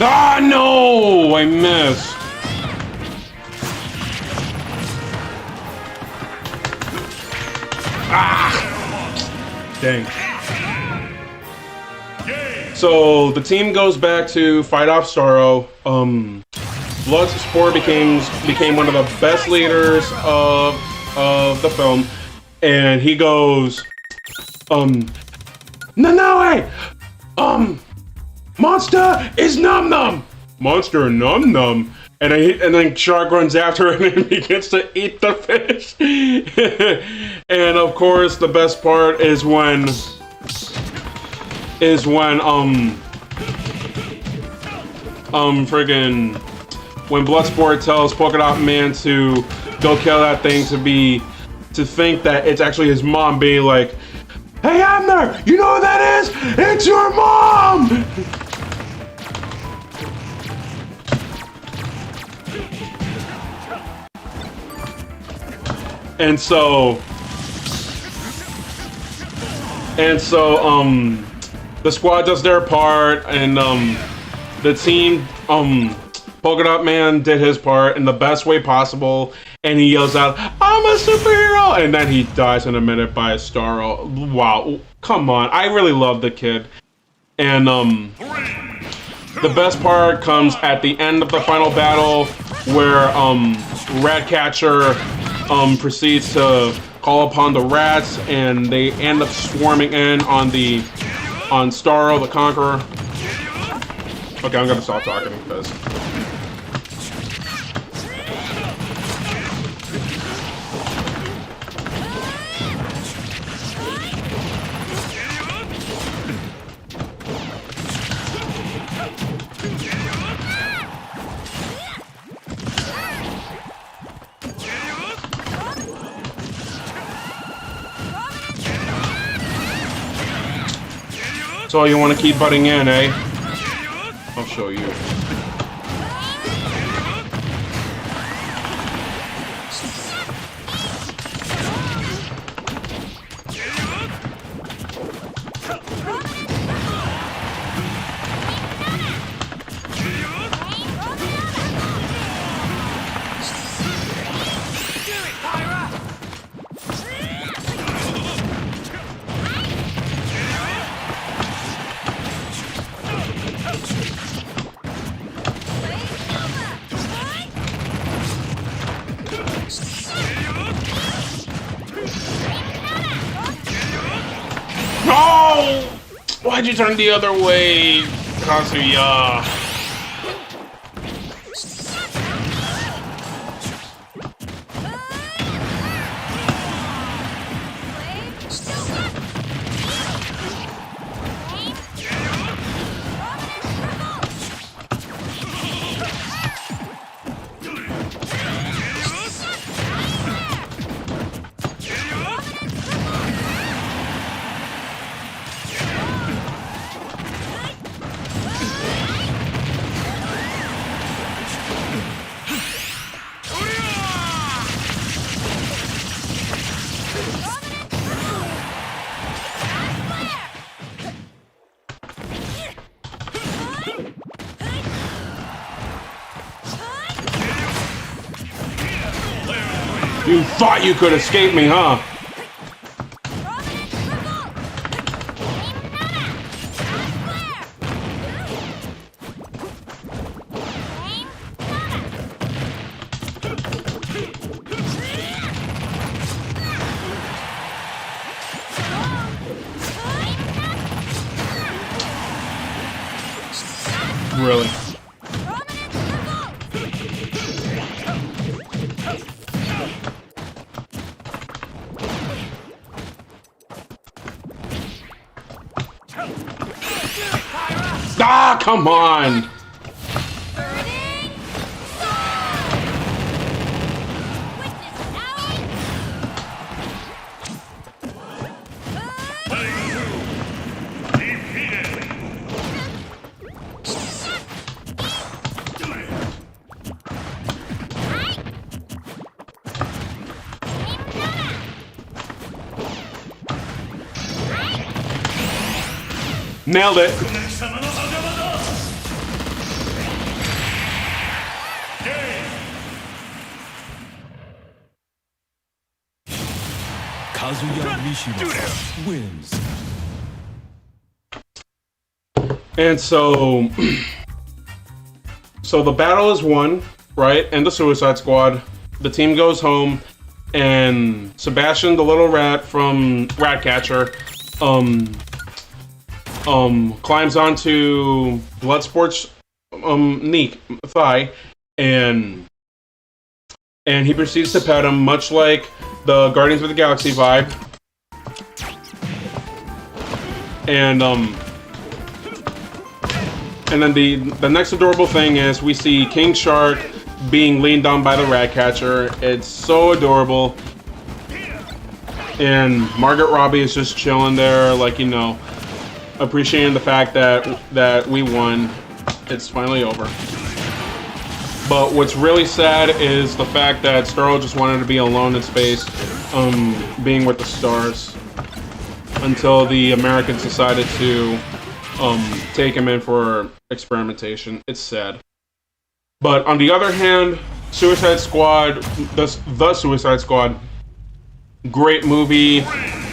Ah, no! I missed. Ah! Dang. So the team goes back to fight off Starro. Bloodsport became one of the best leaders of the film, and he goes, no, Monster is Num Num! Monster Num Num! And then Shark runs after him and begins to eat the fish. And of course, the best part is when when Bloodsport tells Polka Dot Man to go kill that thing, to think that it's actually his mom, being like, "Hey Abner, you know who that is? It's your mom!" And so the squad does their part, and the team, Polka Dot Man did his part in the best way possible, and he yells out, "I'm a superhero!" And then he dies in a minute by a Starro. Wow, come on, I really love the kid. And the best part comes at the end of the final battle, where Ratcatcher proceeds to call upon the rats, and they end up swarming in on Starro the Conqueror. Okay, I'm gonna stop talking because. So you want to keep butting in, eh? I'll show you. No! Why'd you turn the other way, Kazuya? You thought you could escape me, huh? Really? Ah, come on! Nailed it. Kazuya Mishima wins. And so the battle is won, right? And the Suicide Squad. The team goes home, and Sebastian, the little rat from Ratcatcher, climbs onto Bloodsport's thigh, and he proceeds to pet him, much like the Guardians of the Galaxy vibe. And then the next adorable thing is we see King Shark being leaned on by the Ratcatcher. It's so adorable. And Margaret Robbie is just chilling there, like, you know, appreciating the fact that we won. It's finally over. But what's really sad is the fact that Starro just wanted to be alone in space, being with the stars, until the Americans decided to take him in for experimentation. It's sad. But on the other hand, Suicide Squad, the Suicide Squad, great movie,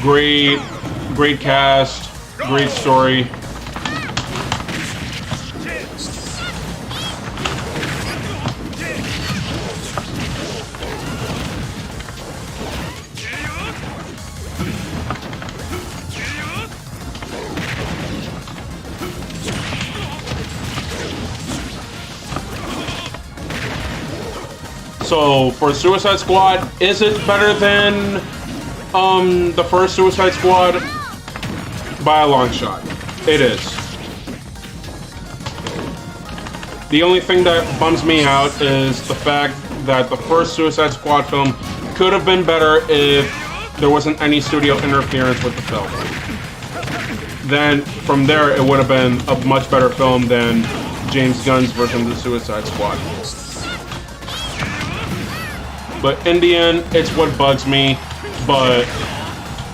great cast, great story. So for Suicide Squad, is it better than the first Suicide Squad? By a long shot, it is. The only thing that bums me out is the fact that the first Suicide Squad film could have been better if there wasn't any studio interference with the film. Then from there, it would have been a much better film than James Gunn's version of the Suicide Squad. But in the end, it's what bugs me. But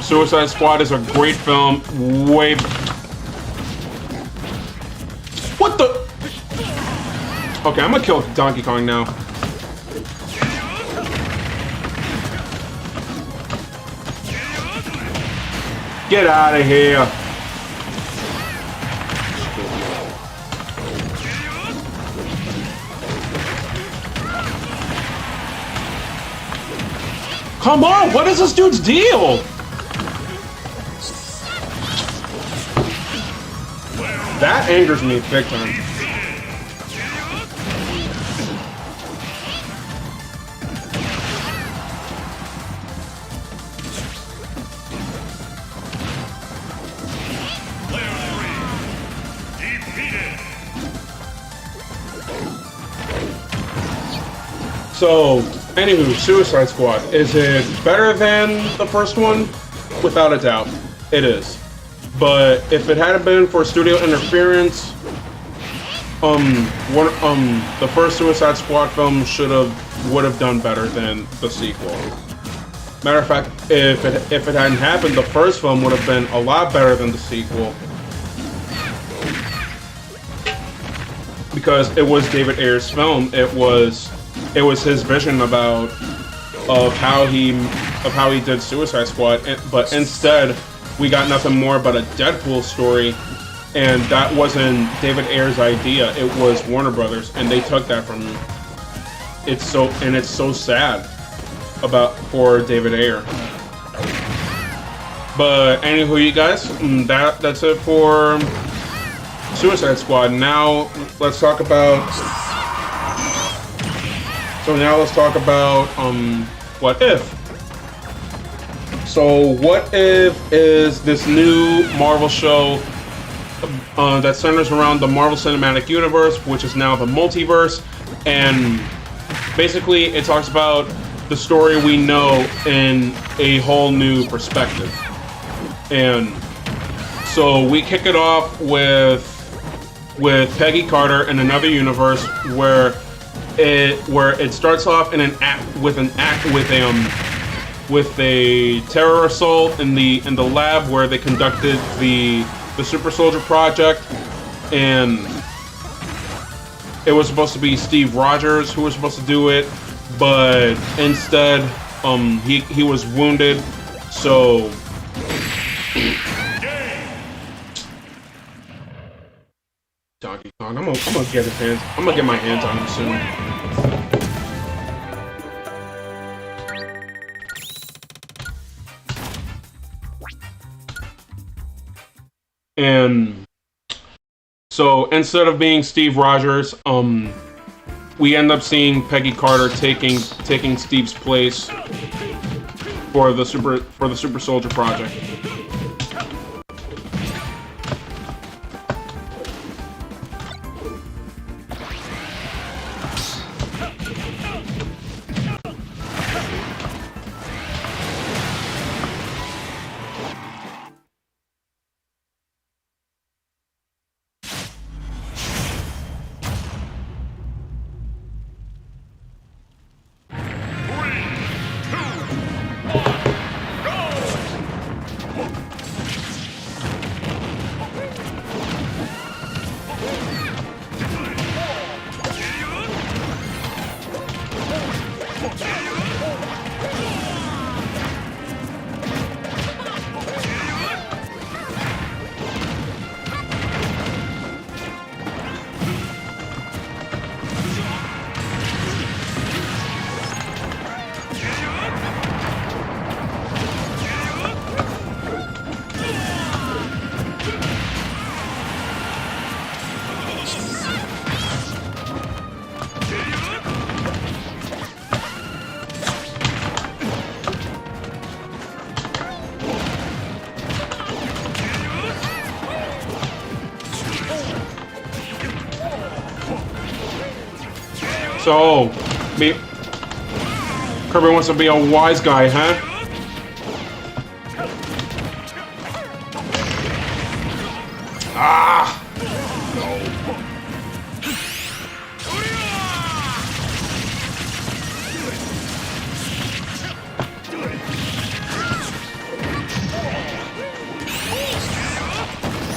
Suicide Squad is a great film. What the? Okay, I'm gonna kill Donkey Kong now. Get out of here. Come on, what is this dude's deal? That angers me big time. So, anywho, Suicide Squad. Is it better than the first one? Without a doubt, it is. But if it hadn't been for studio interference, the first Suicide Squad film would have done better than the sequel. Matter of fact, if it hadn't happened, the first film would have been a lot better than the sequel. Because it was David Ayer's film. It was his vision of how he did Suicide Squad, but instead we got nothing more but a Deadpool story, and that wasn't David Ayer's idea. It was Warner Brothers, and they took that from him. It's so sad for David Ayer. But anywho, you guys, that's it for Suicide Squad. Now let's talk about. So now let's talk about What If. So What If is this new Marvel show that centers around the Marvel Cinematic Universe, which is now the multiverse, and basically it talks about the story we know in a whole new perspective. And so we kick it off with Peggy Carter in another universe where it starts off in an act with a terror assault in the lab where they conducted the Super Soldier Project, and it was supposed to be Steve Rogers who was supposed to do it, but instead he was wounded, so Donkey Kong. I'm gonna get my hands on him soon. And so instead of being Steve Rogers, we end up seeing Peggy Carter taking Steve's place for the Super Soldier Project. So, Kirby wants to be a wise guy, huh? Ah!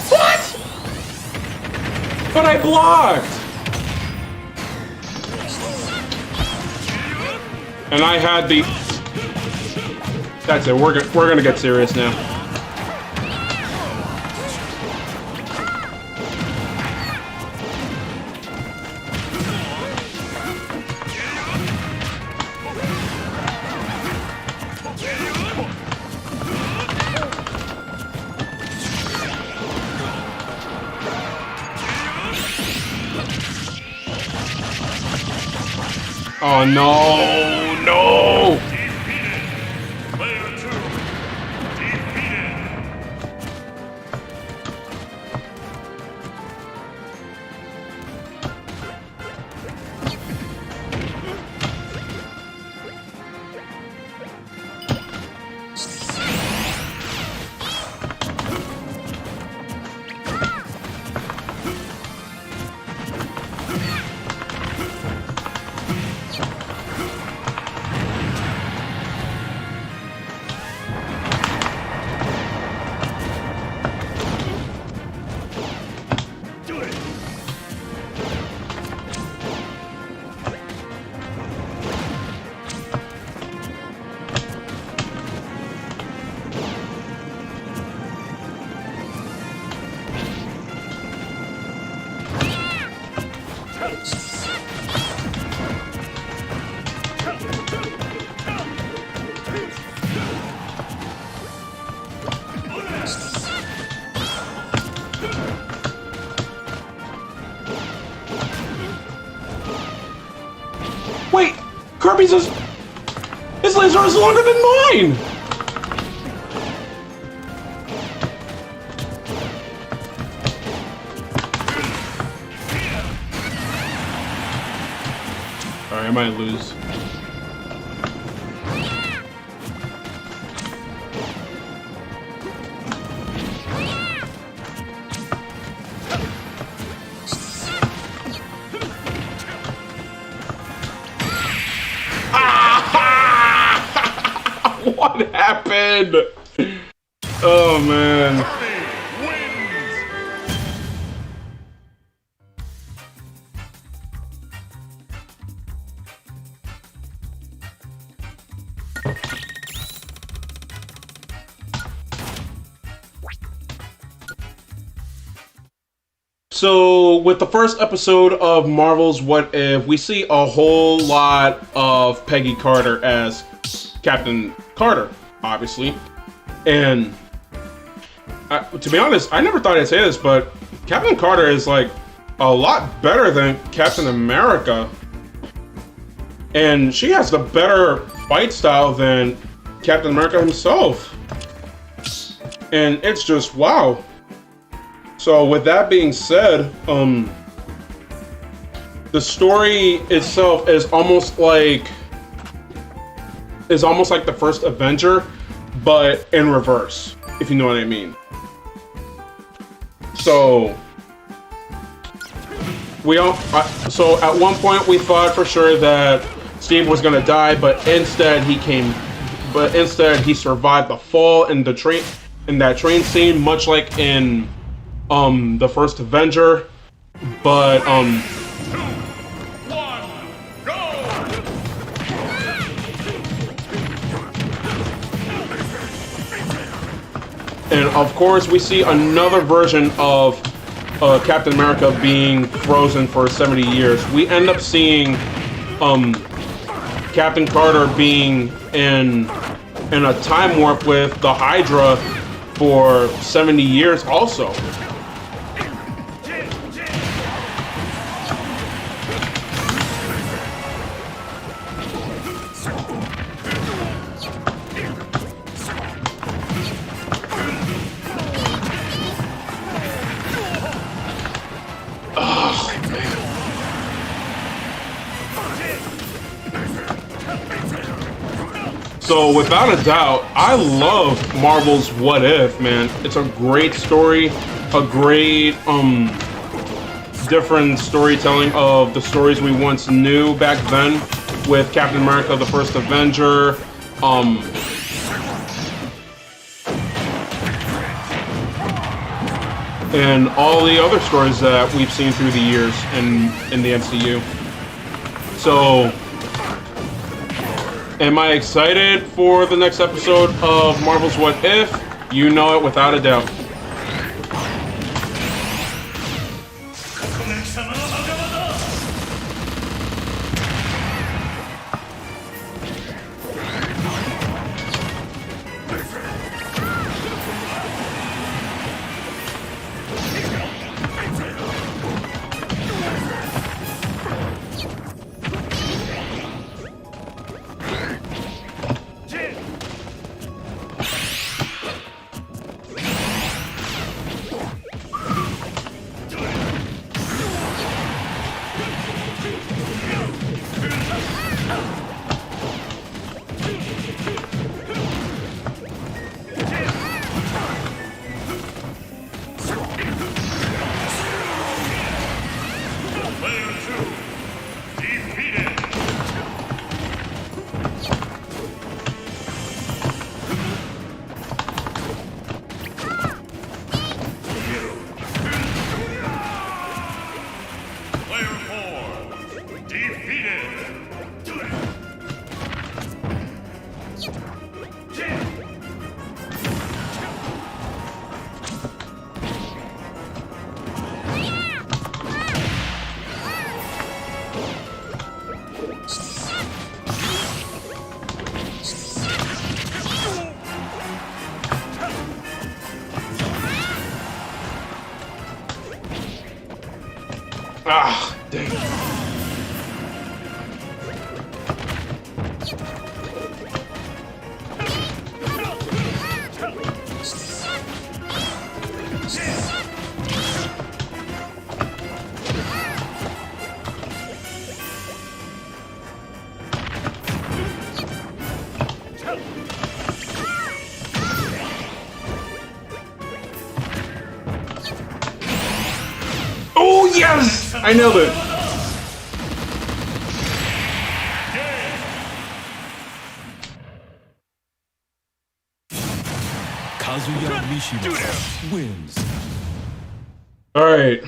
What? But I blocked! And I had the... That's it, we're gonna get serious now. Oh no, no! Player 2 defeated. Wait! Kirby's his laser is longer than mine! Alright, I might lose. What happened? Oh man. So, with the first episode of Marvel's What If, we see a whole lot of Peggy Carter as Captain Carter, obviously. And, to be honest, I never thought I'd say this, but Captain Carter is, like, a lot better than Captain America. And she has the better fight style than Captain America himself. And it's just, wow. So with that being said, the story itself is almost like the first Avenger, but in reverse, if you know what I mean. So so at one point we thought for sure that Steve was gonna die, but instead he survived the fall in that train scene, much like in the first Avenger, but 2, 1, go! And of course we see another version of Captain America being frozen for 70 years. We end up seeing Captain Carter being in a time warp with the Hydra for 70 years also. So without a doubt, I love Marvel's What If, man. It's a great story, a great different storytelling of the stories we once knew back then with Captain America, the First Avenger, and all the other stories that we've seen through the years in the MCU. So, am I excited for the next episode of Marvel's What If? You know it without a doubt. Ah, dang. Oh, yes! I nailed it. AvataRichie wins. Alright.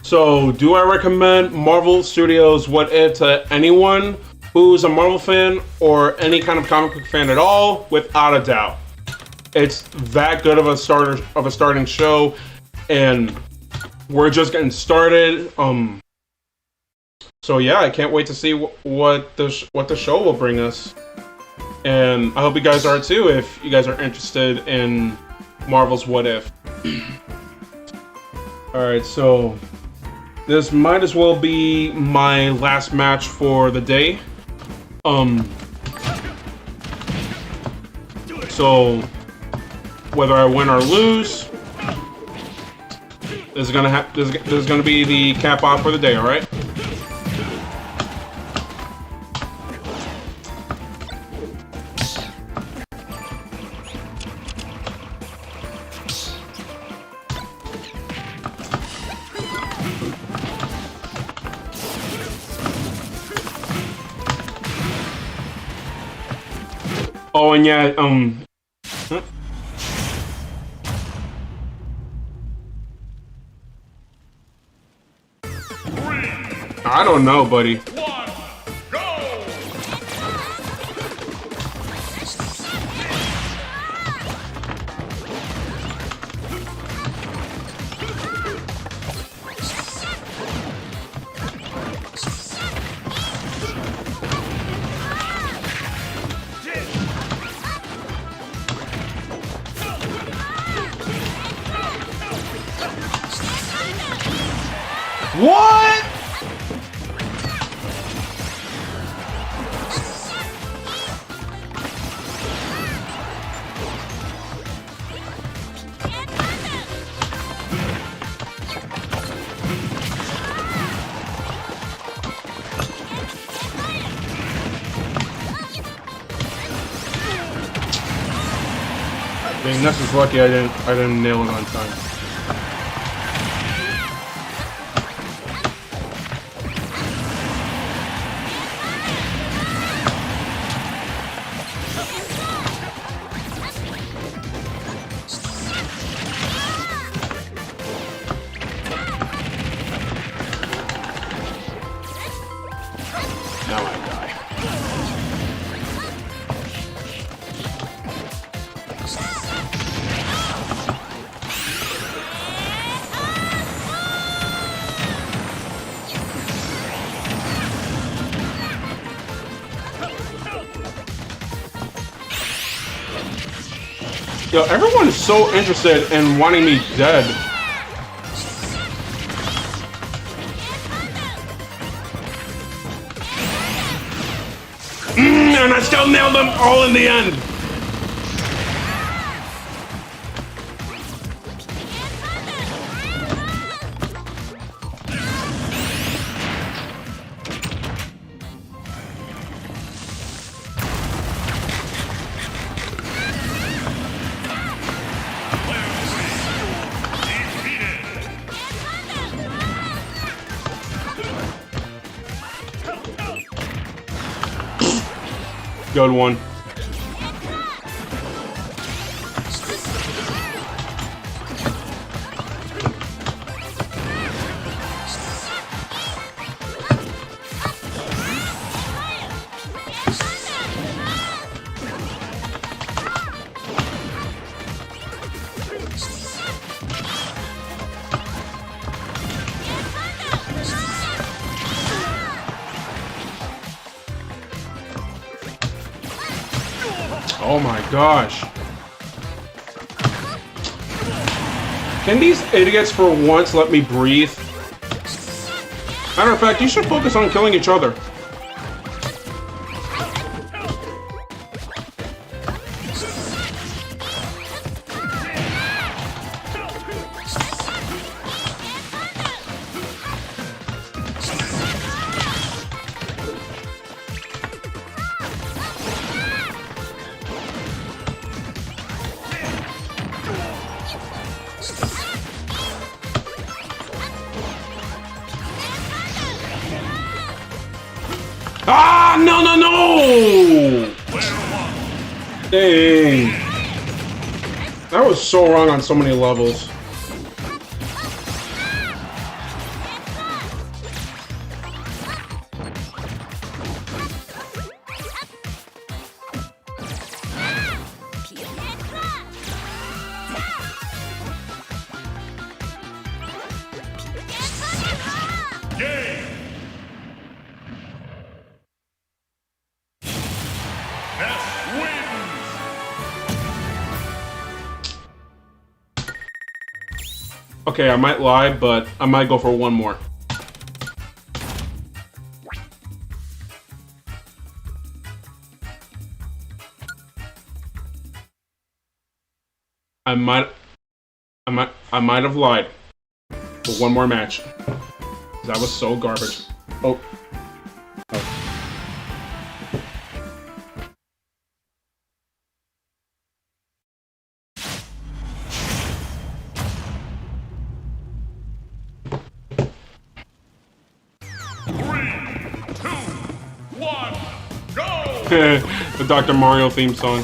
So, do I recommend Marvel Studios' What If to anyone who's a Marvel fan or any kind of comic book fan at all? Without a doubt. It's that good of a starting show, and we're just getting started. So yeah, I can't wait to see what the show will bring us. And I hope you guys are too, if you guys are interested in Marvel's What If. Alright, so this might as well be my last match for the day. So whether I win or lose, this is gonna be the cap off for the day, alright? Oh, and yeah, I don't know, buddy. What? Dang, Ness is lucky I didn't nail it on time. Now I die. Yo, everyone's so interested in wanting me dead. And I still nailed them all in the end. Good one. Oh my gosh. Can these idiots for once let me breathe? Matter of fact, you should focus on killing each other. Ah, no, no, no! Dang. That was so wrong on so many levels. Okay, I might lie, but I might go for one more. I might have lied for one more match. That was so garbage. Oh. The Dr. Mario theme song.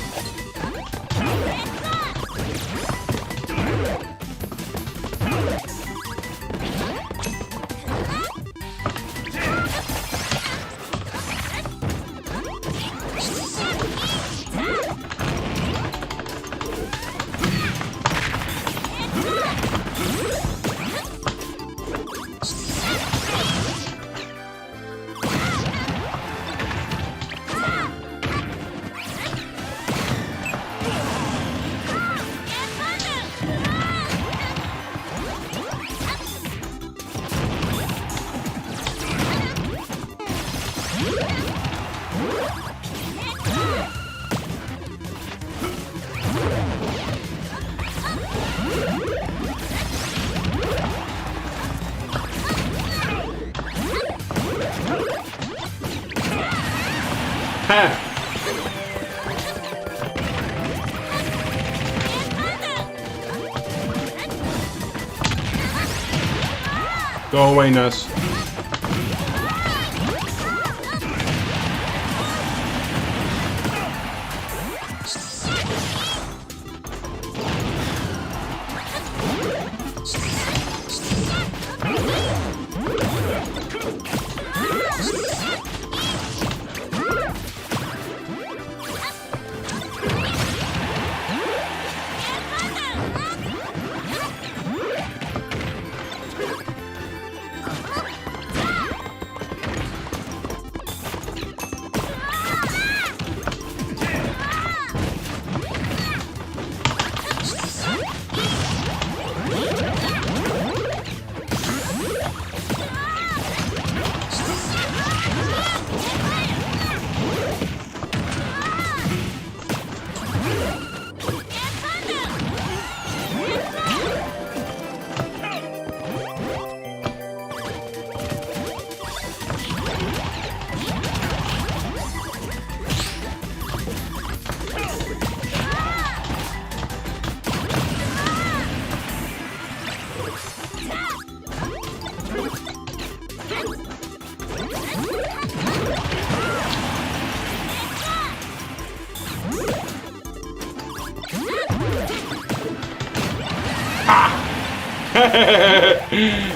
Go away, Ness.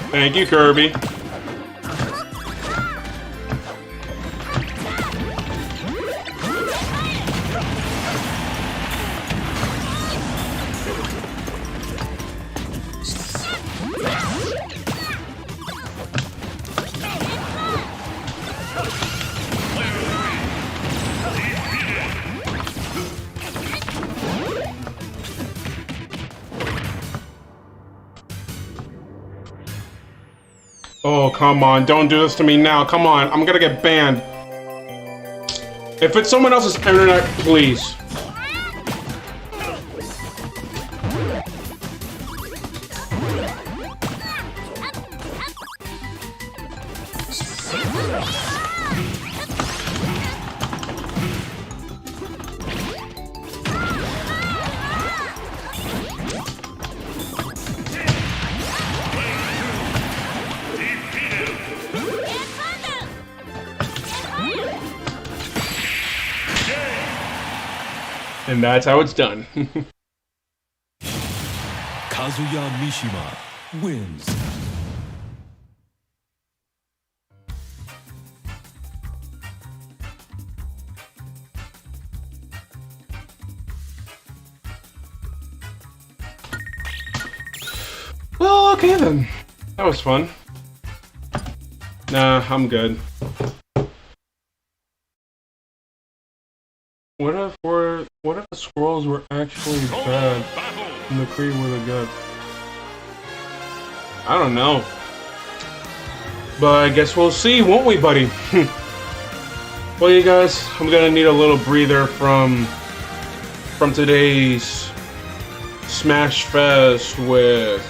Thank you, Kirby. Oh, come on. Don't do this to me now. Come on. I'm gonna get banned. If it's someone else's internet, please. And that's how it's done. Kazuya Mishima wins. Well, okay then. That was fun. Nah, I'm good. What if the squirrels were actually bad and the Kree were the good? I don't know. But I guess we'll see, won't we, buddy? Well, you guys, I'm gonna need a little breather from today's Smash Fest with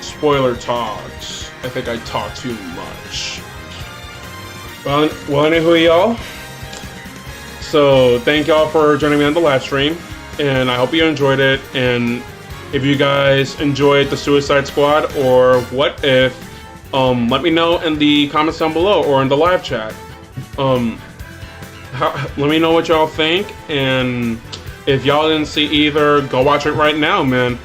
spoiler talks. I think I talk too much. Well, anywho, y'all. So thank y'all for joining me on the live stream, and I hope you enjoyed it. And if you guys enjoyed the Suicide Squad or What If, let me know in the comments down below or in the live chat. Let me know what y'all think, and if y'all didn't see either, go watch it right now, man.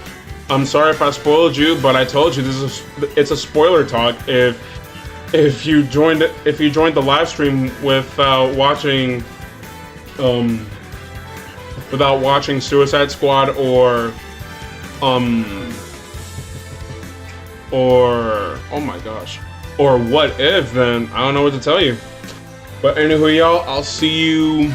I'm sorry if I spoiled you, but I told you it's a spoiler talk. If you joined the live stream without watching Suicide Squad or oh my gosh, or What If, then I don't know what to tell you. But anywho, y'all, I'll see you